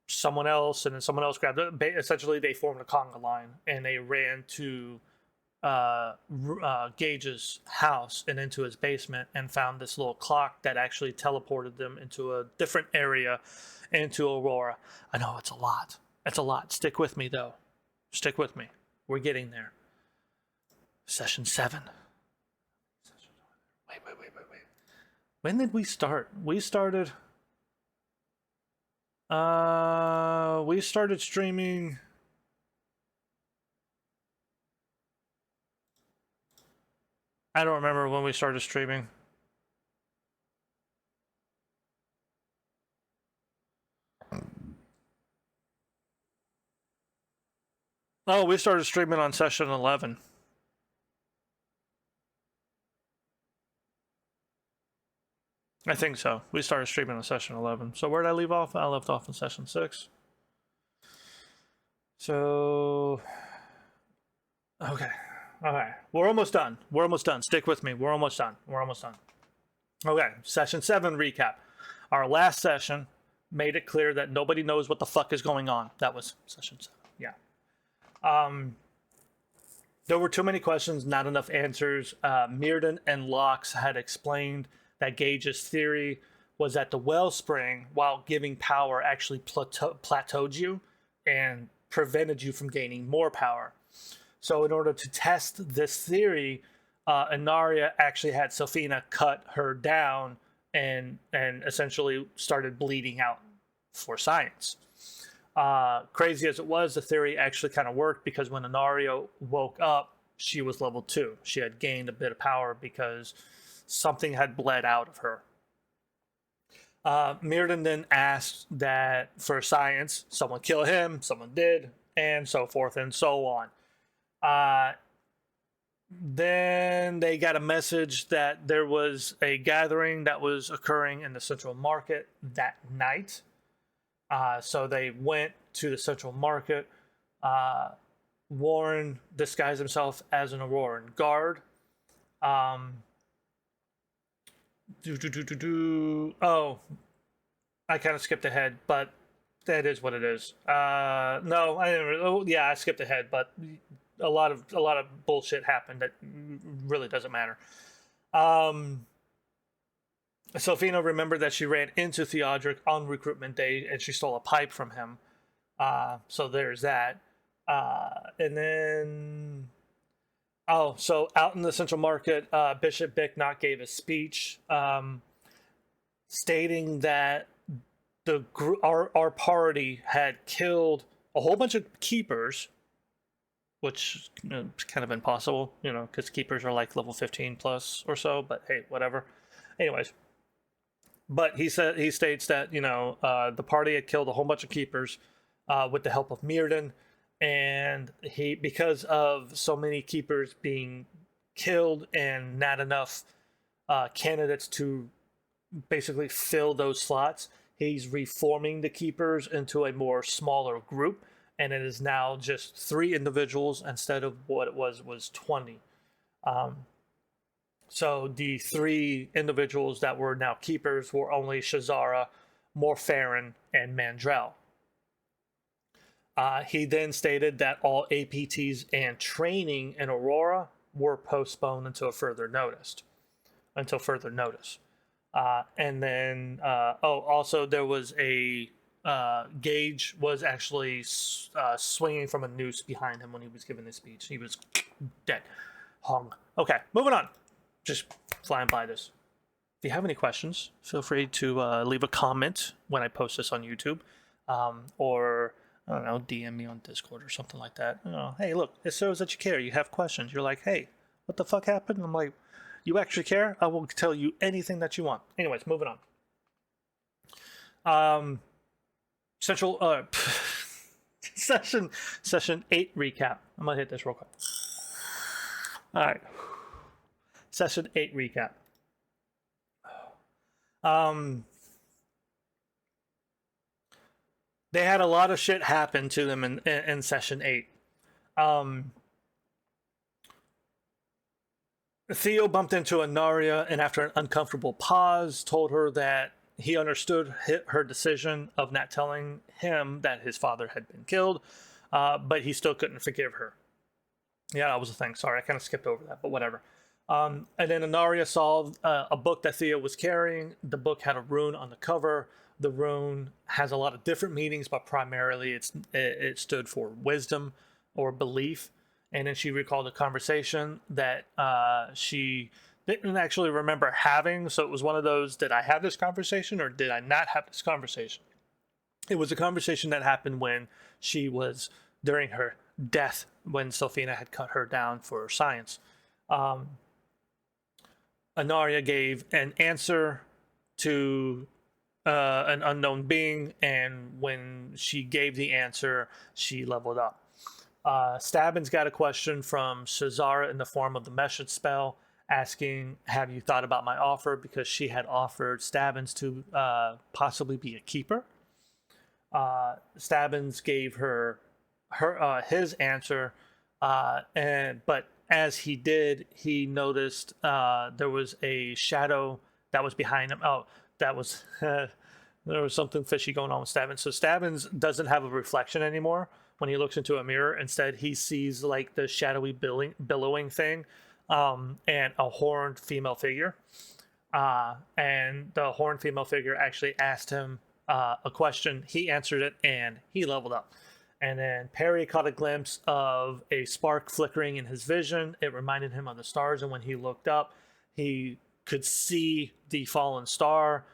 someone else, and then someone else grabbed it. Essentially, they formed a conga line, and they ran to Gage's house and into his basement, and found this little clock that actually teleported them into a different area, into Aurora. I know it's a lot. It's a lot. Stick with me, though. Stick with me. We're getting there. Session 7. Wait. When did we start? We started streaming. I don't remember when we started streaming. Oh, we started streaming on session 11. I think so. We started streaming on session 11. So where did I leave off? I left off in session 6. So, okay. Okay, we're almost done. Stick with me. We're almost done. Okay, session 7 recap. Our last session made it clear that nobody knows what the fuck is going on. That was session 7. Yeah. There were too many questions, not enough answers. Mirdan and Lox had explained that Gage's theory was that the Wellspring, while giving power, actually plateaued you and prevented you from gaining more power. So in order to test this theory, Inaria actually had Sofina cut her down and essentially started bleeding out for science. Crazy as it was, the theory actually kind of worked because when Inaria woke up, she was level 2. She had gained a bit of power because something had bled out of her. Mirrodin then asked that for science, someone kill him, someone did, and so forth and so on. Then they got a message that there was a gathering that was occurring in the Central Market that night. So they went to the Central Market. Warren disguised himself as an Auroran guard. Oh, I kind of skipped ahead, but that is what it is. No, I didn't. I skipped ahead, but a lot of bullshit happened that really doesn't matter. Sofina remembered that she ran into Theodric on recruitment day and she stole a pipe from him. So there's that. And then, so out in the Central Market, Bishop Bicknott gave a speech stating that our party had killed a whole bunch of keepers, which is kind of impossible, because keepers are like level 15 plus or so, but hey, whatever. Anyways, but he states that, the party had killed a whole bunch of keepers with the help of Mirrodin, and because of so many keepers being killed and not enough candidates to basically fill those slots, he's reforming the keepers into a more smaller group, and it is now just 3 individuals instead of what it was 20. So the 3 individuals that were now keepers were only Shazara, Morfarin, and Mandrell. He then stated that all APTs and training in Aurora were postponed until further notice. And then, also there was a Gage was actually swinging from a noose behind him when he was giving this speech. He was dead. Hung. Okay, moving on. Just flying by this. If you have any questions, feel free to leave a comment when I post this on YouTube, or I don't know, DM me on Discord or something like that. Hey, look, it shows that you care. You have questions. You're like, hey, what the fuck happened? I'm like, you actually care? I will tell you anything that you want. Anyways, moving on. Session 8 recap. I'm gonna hit this real quick. All right. Session 8 recap. They had a lot of shit happen to them in Session 8. Theo bumped into Inaria, and after an uncomfortable pause, told her that he understood her decision of not telling him that his father had been killed, but he still couldn't forgive her. Yeah, that was a thing. Sorry, I kind of skipped over that, but whatever. And then Inaria saw a book that Theo was carrying. The book had a rune on the cover. The rune has a lot of different meanings, but primarily it stood for wisdom or belief. And then she recalled a conversation that she didn't actually remember having. So it was one of those, did I have this conversation or did I not have this conversation? It was a conversation that happened when she was during her death, when Sofina had cut her down for science. Inaria gave an answer to an unknown being, and when she gave the answer, she leveled up. Stabbins got a question from Shazara in the form of the message spell, asking, have you thought about my offer? Because she had offered Stabbins to possibly be a keeper. Stabbins gave her his answer, but as he did, he noticed there was a shadow that was behind him. Oh, that was there was something fishy going on with Stabbins. So Stabbins doesn't have a reflection anymore when he looks into a mirror. Instead, he sees like the shadowy billowing thing, and a horned female figure. And the horned female figure actually asked him a question. He answered it, and he leveled up. And then Perry caught a glimpse of a spark flickering in his vision. It reminded him of the stars, and when he looked up, he could see the fallen star.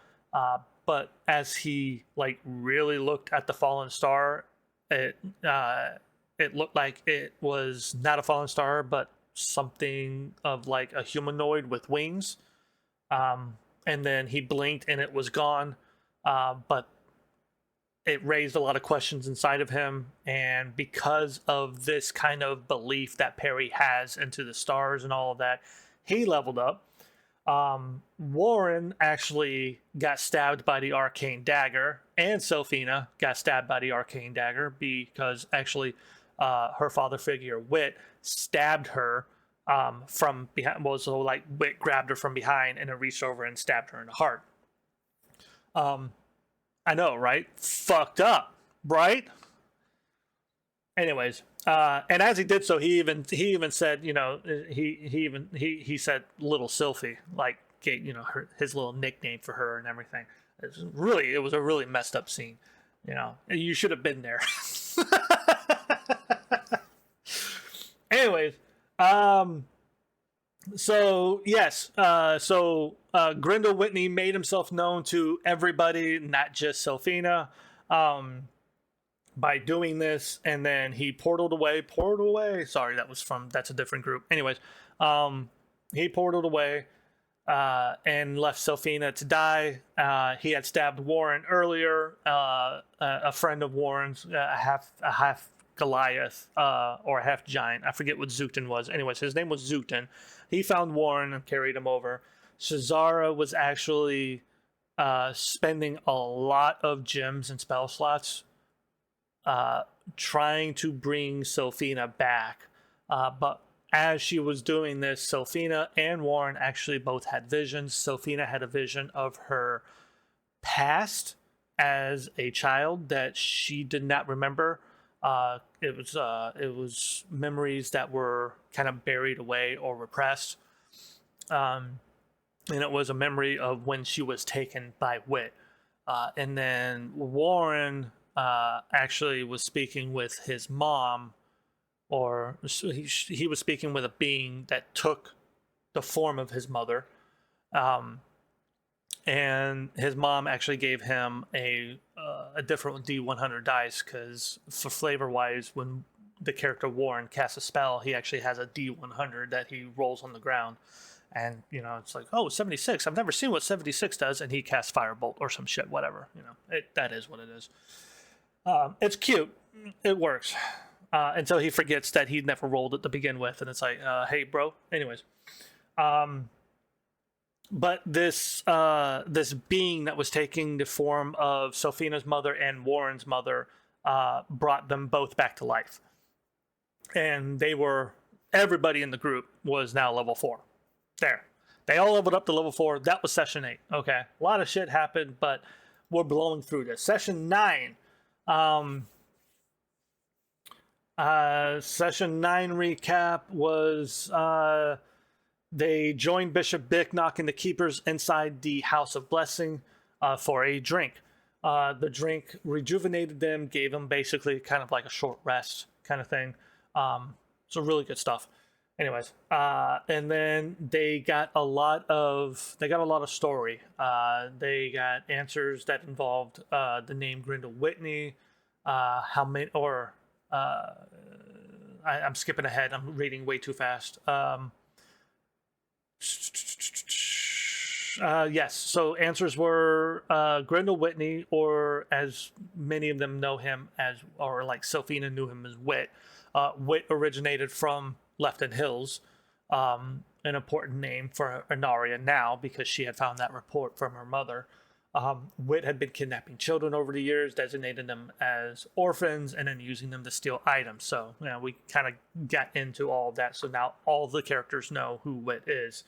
But as he like really looked at the fallen star, it it looked like it was not a fallen star, but something of like a humanoid with wings. And then he blinked, and it was gone. But it raised a lot of questions inside of him, and because of this kind of belief that Perry has into the stars and all of that, he leveled up. Warren actually got stabbed by the arcane dagger, and Sophina got stabbed by the arcane dagger because actually her father figure Wit stabbed her from behind. Well, so like Wit grabbed her from behind and then reached over and stabbed her in the heart. I know, right? Fucked up, right? Anyways, and as he did so, he even said, you know, he said "Little Sylphie," like, you know, his little nickname for her and everything. It was a really messed up scene. You know, you should have been there. Anyways, so yes, Grindel Whitney made himself known to everybody, not just Sophina, by doing this, and then he portaled away. Sorry, that's a different group. Anyways, he portaled away and left Sophina to die. He had stabbed Warren earlier, a friend of Warren's, a half Goliath or a half giant. I forget what Zootan was. Anyways, his name was Zootan. He found Warren and carried him over. Shazara was actually spending a lot of gems and spell slots trying to bring Sophina back. But as she was doing this, Sophina and Warren actually both had visions. Sophina had a vision of her past as a child that she did not remember. It was memories that were kind of buried away or repressed. And it was a memory of when she was taken by Wit. And then Warren actually was speaking with his mom, or he was speaking with a being that took the form of his mother. And his mom actually gave him a different D100 dice, because for flavor wise, when the character Warren casts a spell, he actually has a D100 that he rolls on the ground. And, you know, it's like, oh, 76. I've never seen what 76 does. And he casts Firebolt or some shit, whatever. You know, that is what it is. It's cute. It works. Until he forgets that he never rolled it to begin with. And it's like, hey, bro. Anyways. But this being that was taking the form of Sophina's mother and Warren's mother brought them both back to life. And everybody in the group was now level 4. There. They all leveled up to level 4. That was session 8. Okay. A lot of shit happened, but we're blowing through this. Session 9. Session 9 recap was they joined Bishop Bicknock and the Keepers inside the House of Blessing for a drink. The drink rejuvenated them, gave them basically kind of like a short rest kind of thing. So really good stuff. Anyways, and then they got a lot of story. They got answers that involved the name Grindel Whitney, how many, or I'm skipping ahead. I'm reading way too fast. Yes, so answers were Grindel Whitney, or as many of them know him as, or like Sophina knew him as Wit. Wit originated from Lefton Hills, an important name for Inaria now because she had found that report from her mother. Wit had been kidnapping children over the years, designating them as orphans, and then using them to steal items. So, you know, we kind of got into all of that. So now all the characters know who Wit is.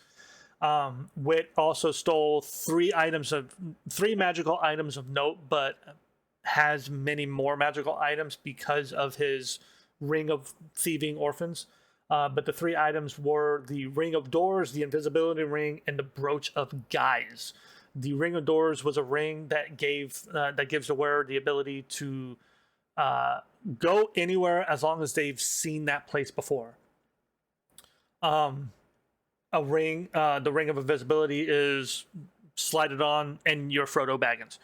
Wit also stole 3 magical items of note, but has many more magical items because of his Ring of Thieving Orphans. But the 3 items were the Ring of Doors, the Invisibility Ring, and the Brooch of Guise. The Ring of Doors was a ring that gives the wearer the ability to go anywhere as long as they've seen that place before. Um, a ring, the ring of invisibility is slided on, and you're Frodo Baggins.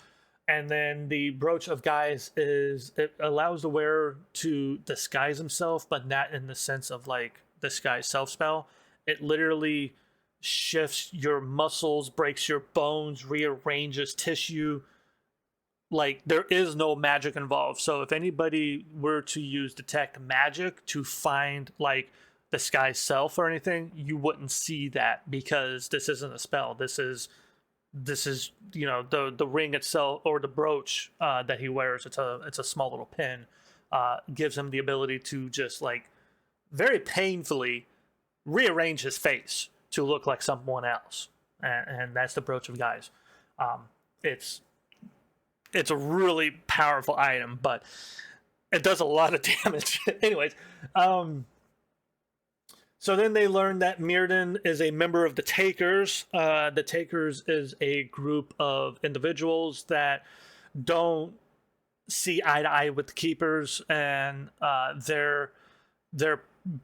And then the brooch of guise is it allows the wearer to disguise himself, but not in the sense of like disguise self spell. It literally shifts your muscles, breaks your bones, rearranges tissue. Like there is no magic involved. So if anybody were to use detect magic to find like disguise self or anything, you wouldn't see that because this isn't a spell. This is the ring itself or the brooch that he wears. It's a small little pin. Gives him the ability to just like very painfully rearrange his face to look like someone else, and that's the brooch of guys. It's it's a really powerful item, but it does a lot of damage. Anyways, so then they learn that Mirrodin is a member of the Takers. The Takers is a group of individuals that don't see eye to eye with the Keepers, and their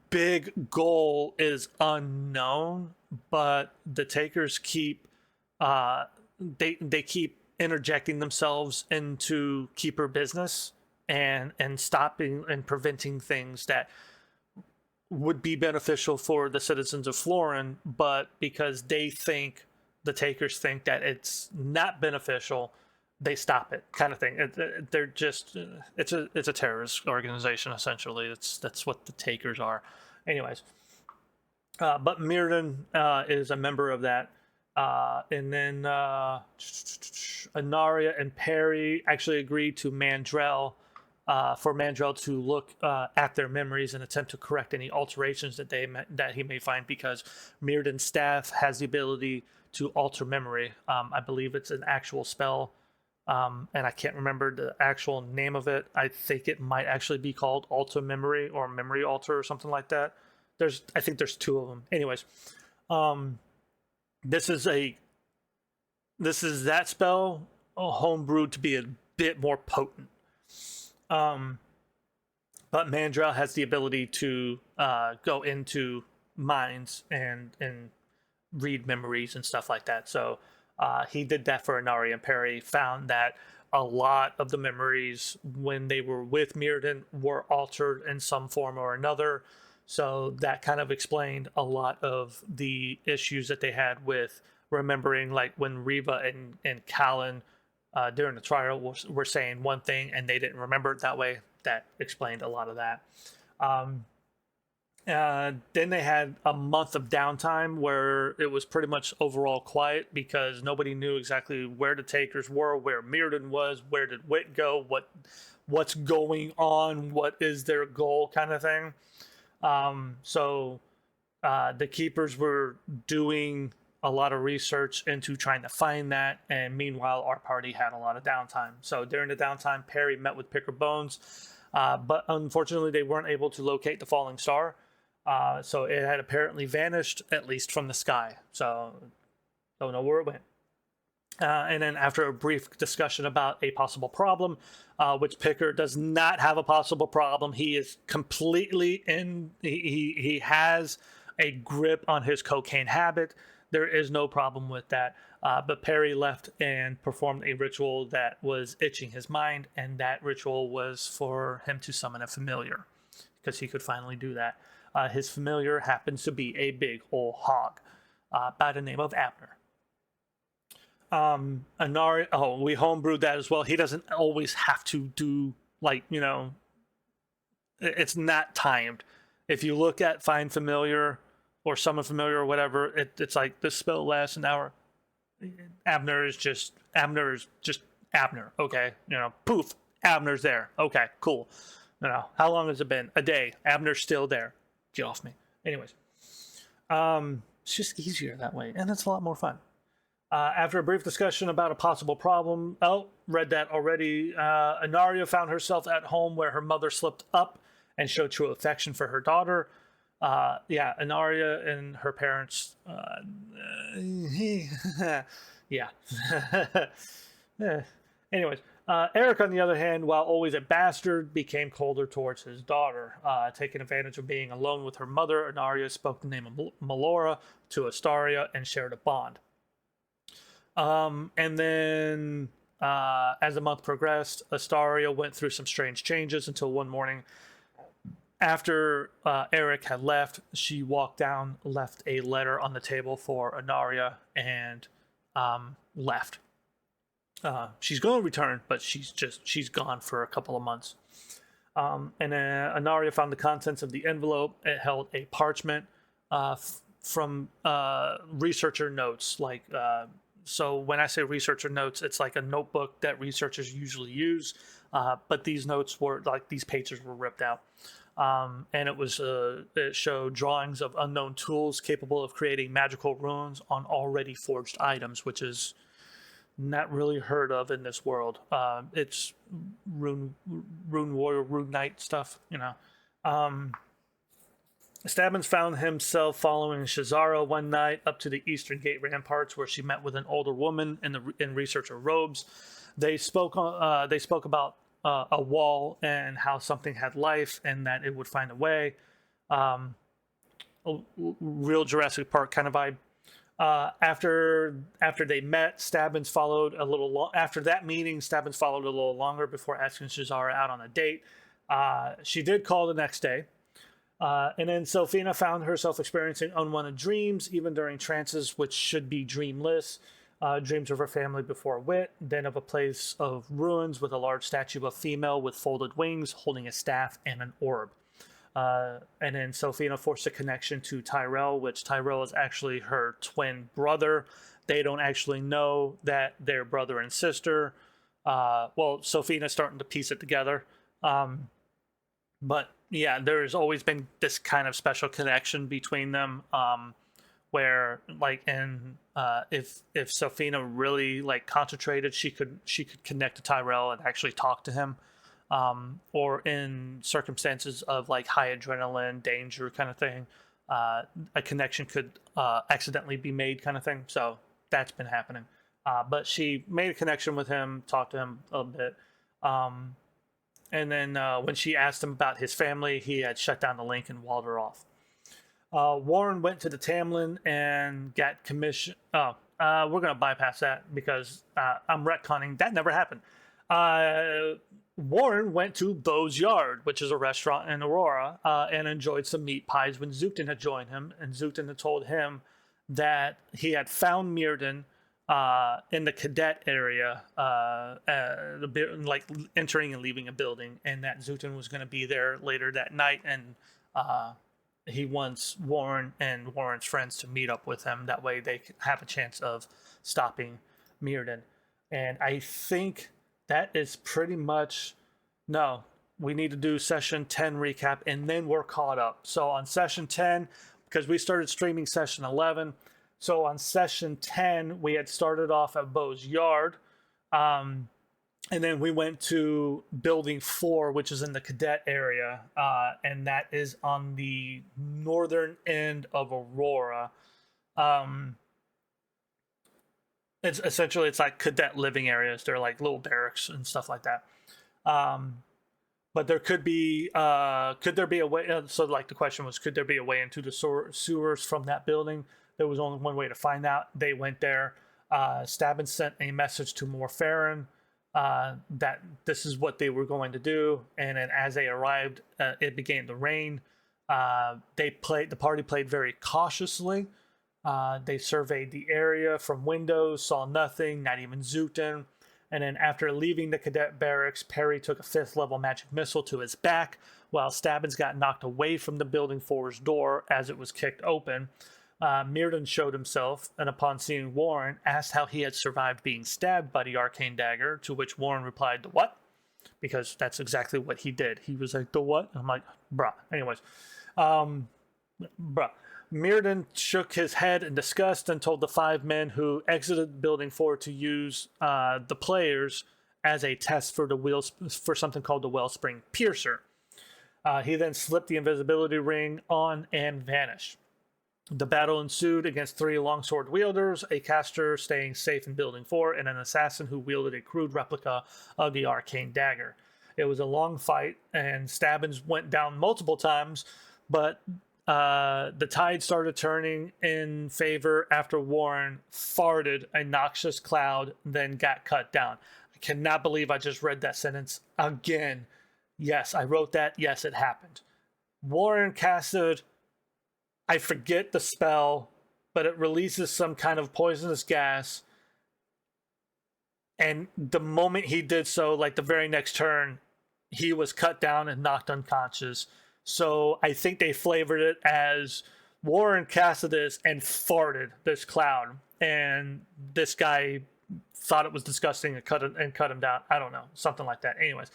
big goal is unknown. But the Takers keep they keep interjecting themselves into Keeper business and stopping and preventing things that would be beneficial for the citizens of Florin, but because the Takers think that it's not beneficial, they stop it, kind of thing. They're just it's a terrorist organization essentially. That's what the Takers are. Anyways, but Mirrodin is a member of that, and then Anaria and Perry actually agreed to Mandrell. For Mandrell to look at their memories and attempt to correct any alterations that he may find, because Mirrodin's staff has the ability to alter memory. I believe it's an actual spell, and I can't remember the actual name of it. I think it might actually be called Alter Memory or Memory Alter or something like that. I think there's two of them. Anyways, this is that spell homebrewed to be a bit more potent. But Mandrell has the ability to go into minds and read memories and stuff like that. So he did that for Inari, and Perry found that a lot of the memories when they were with Mirrodin were altered in some form or another. So that kind of explained a lot of the issues that they had with remembering, like when Riva and Callan during the trial were saying one thing and they didn't remember it that way. That explained a lot of that. Then they had a month of downtime where it was pretty much overall quiet because nobody knew exactly where the Takers were, where Mirrodin was, where did Wit go, what's going on, what is their goal, kind of thing. So the Keepers were doing a lot of research into trying to find that, and meanwhile our party had a lot of downtime. So during the downtime, Perry met with Picker Bones, but unfortunately they weren't able to locate the falling star. So it had apparently vanished, at least from the sky. So don't know where it went. And then after a brief discussion about a possible problem, which Picker does not have a possible problem. He is completely he has a grip on his cocaine habit. There is no problem with that. But Perry left and performed a ritual that was itching his mind, and that ritual was for him to summon a familiar, because he could finally do that. His familiar happens to be a big old hog by the name of Abner. Anari, we homebrewed that as well. He doesn't always have to do, it's not timed. If you look at Find Familiar or Summon Familiar or whatever, it's like this spell lasts an hour. Abner is just Abner. Okay, poof, Abner's there. Okay, cool. How long has it been? A day. Abner's still there. Get off me. Anyways, it's just easier that way, and it's a lot more fun. After a brief discussion about a possible problem, read that already. Anaria found herself at home where her mother slipped up and showed true affection for her daughter. Anaria and her parents. Yeah. Anyways, Eric, on the other hand, while always a bastard, became colder towards his daughter. Taking advantage of being alone with her mother, Inaria spoke the name of Melora to Astaria and shared a bond. And then, as the month progressed, Astaria went through some strange changes until one morning, after Eric had left, she walked down, left a letter on the table for Inaria, and left. She's going to return, but she's gone for a couple of months. And then Inaria found the contents of the envelope. It held a parchment from researcher notes. So when I say researcher notes, it's like a notebook that researchers usually use. But these notes were these pages were ripped out. And it showed drawings of unknown tools capable of creating magical runes on already forged items, which is not really heard of in this world. It's rune warrior, rune knight stuff, Stabbins found himself following Shazara one night up to the Eastern Gate ramparts, where she met with an older woman in researcher robes. They spoke about a wall and how something had life and that it would find a way. Real Jurassic Park kind of vibe. After they met, Stabbins followed a little after that meeting. Stabbins followed a little longer before asking Shazara out on a date. She did call the next day. And then Sophina found herself experiencing unwanted dreams, even during trances which should be dreamless. Dreams of her family before wit, then of a place of ruins with a large statue of a female with folded wings holding a staff and an orb. And then Sophina forced a connection to Tyrell, which Tyrell is actually her twin brother. They don't actually know that they're brother and sister. Well, Sophina's starting to piece it together. But yeah, there's always been this kind of special connection between them. Where if Sophina really concentrated, she could connect to Tyrell and actually talk to him. Or in circumstances of high adrenaline, danger kind of thing, a connection could accidentally be made kind of thing. So that's been happening. But she made a connection with him, talked to him a bit. And then when she asked him about his family, he had shut down the link and walled her off. Warren went to the Tamlin and got commission. We're going to bypass that because I'm retconning. That never happened. Warren went to Beau's Yard, which is a restaurant in Aurora, and enjoyed some meat pies when Zuktan had joined him. And Zuktan had told him that he had found Mirrodin in the cadet area, entering and leaving a building, and that Zuktan was going to be there later that night. And he wants Warren and Warren's friends to meet up with him. That way they have a chance of stopping Mirrodin. And I think that is pretty much... No, we need to do session 10 recap, and then we're caught up. So on session 10, because we started streaming session 11, so on session 10, we had started off at Beau's Yard. And then we went to Building 4, which is in the cadet area, and that is on the northern end of Aurora. It's essentially, it's like cadet living areas. They're like little barracks and stuff like that. But there could there be a way? So the question was, could there be a way into the sewers from that building? There was only one way to find out. They went there. Stabbins sent a message to Morfarron that this is what they were going to do, and then as they arrived, it began to rain. The party played very cautiously. They surveyed the area from windows, saw nothing, not even Zuktan. And then after leaving the cadet barracks, Perry took a 5th level magic missile to his back, while Stabbins got knocked away from the Building 4's door as it was kicked open. Mirrodin showed himself, and upon seeing Warren, asked how he had survived being stabbed by the arcane dagger, to which Warren replied, "The what?" Because that's exactly what he did. He was like, "The what?" I'm like, bruh. Anyways, bruh. Mirrodin shook his head in disgust and told the 5 men who exited Building 4 to use the players as a test for something called the Wellspring Piercer. He then slipped the invisibility ring on and vanished. The battle ensued against 3 longsword wielders, a caster staying safe in Building 4, and an assassin who wielded a crude replica of the arcane dagger. It was a long fight, and stabbings went down multiple times, but the tide started turning in favor after Warren farted a noxious cloud, then got cut down. I cannot believe I just read that sentence again. Yes, I wrote that. Yes, it happened. Warren casted, I forget the spell, but it releases some kind of poisonous gas. And the moment he did so, like the very next turn, he was cut down and knocked unconscious. So I think they flavored it as Warren casted this and farted this cloud. And this guy thought it was disgusting and cut him down. I don't know. Something like that. Anyways.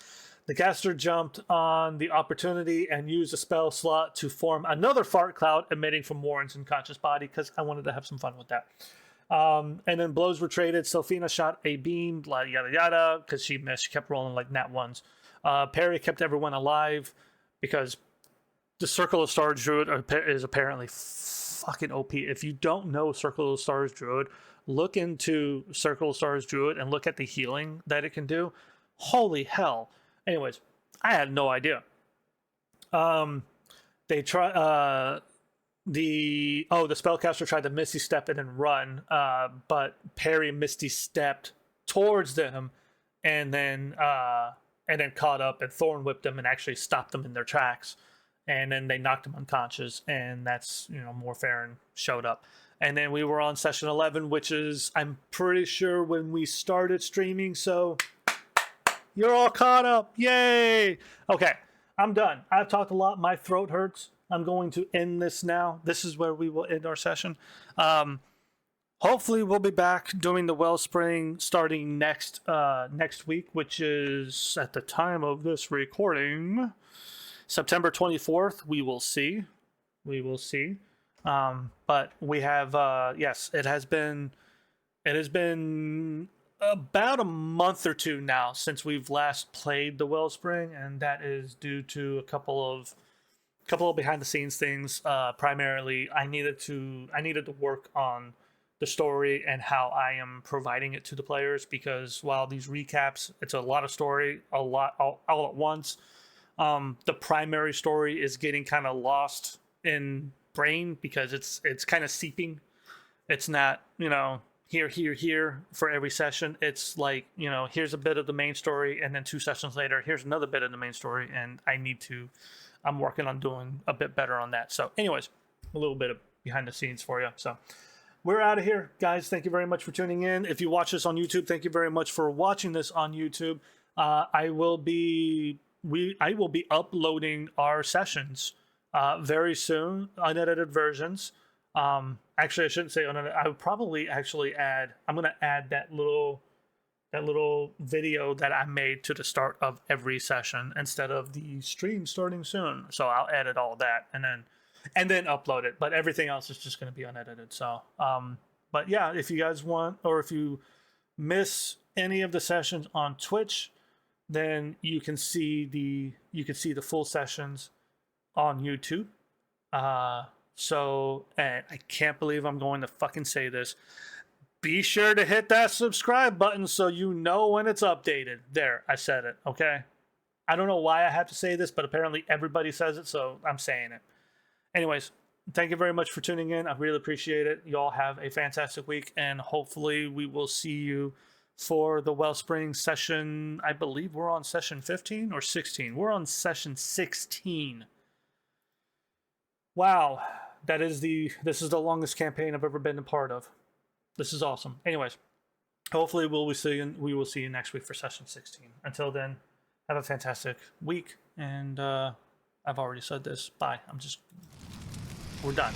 The caster jumped on the opportunity and used a spell slot to form another fart cloud emitting from Warren's unconscious body, because I wanted to have some fun with that. And then blows were traded. Sophina shot a beam, yada yada, because she missed. She kept rolling like nat ones. Perry kept everyone alive because the Circle of Stars Druid is apparently fucking OP. If you don't know Circle of Stars Druid, look into Circle of Stars Druid and look at the healing that it can do. Holy hell. Anyways, I had no idea. The spellcaster tried to Misty Step and then run, but Perry Misty stepped towards them and then caught up and Thorn whipped them and actually stopped them in their tracks. And then they knocked him unconscious, and that's, Morfarin showed up. And then we were on session 11, which is, I'm pretty sure, when we started streaming, so you're all caught up. Yay! Okay, I'm done. I've talked a lot. My throat hurts. I'm going to end this now. This is where we will end our session. Hopefully, we'll be back doing the Wellspring starting next week, which is, at the time of this recording, September 24th. We will see. But we have, yes, it has been about a month or two now since we've last played the Wellspring, and that is due to a couple of behind the scenes things. Primarily, I needed to work on the story and how I am providing it to the players, because while these recaps, it's a lot of story, all at once. The primary story is getting kind of lost in brain because it's kind of seeping. It's not, here for every session. It's like, here's a bit of the main story, and then 2 sessions later, here's another bit of the main story, and I'm working on doing a bit better on that. So anyways, a little bit of behind the scenes for you. So we're out of here, guys. Thank you very much for tuning in. If you watch this on YouTube, thank you very much for watching this on YouTube. I will be uploading our sessions very soon, unedited versions. Actually, I shouldn't say unedited. I would probably actually I'm going to add that little video that I made to the start of every session instead of the stream starting soon. So I'll edit all that and then upload it. But everything else is just going to be unedited. So, but yeah, if you guys want, or if you miss any of the sessions on Twitch, then you can see the full sessions on YouTube. So, and I can't believe I'm going to fucking say this. Be sure to hit that subscribe button so you know when it's updated. There, I said it, okay? I don't know why I have to say this, but apparently everybody says it, so I'm saying it. Anyways, thank you very much for tuning in. I really appreciate it. You all have a fantastic week, and hopefully we will see you for the Wellspring session. I believe we're on session 15 or 16. We're on session 16. Wow, this is the longest campaign I've ever been a part of. This is awesome. Anyways, hopefully we will see you next week for session 16. Until then, have a fantastic week, and I've already said this. Bye. We're done.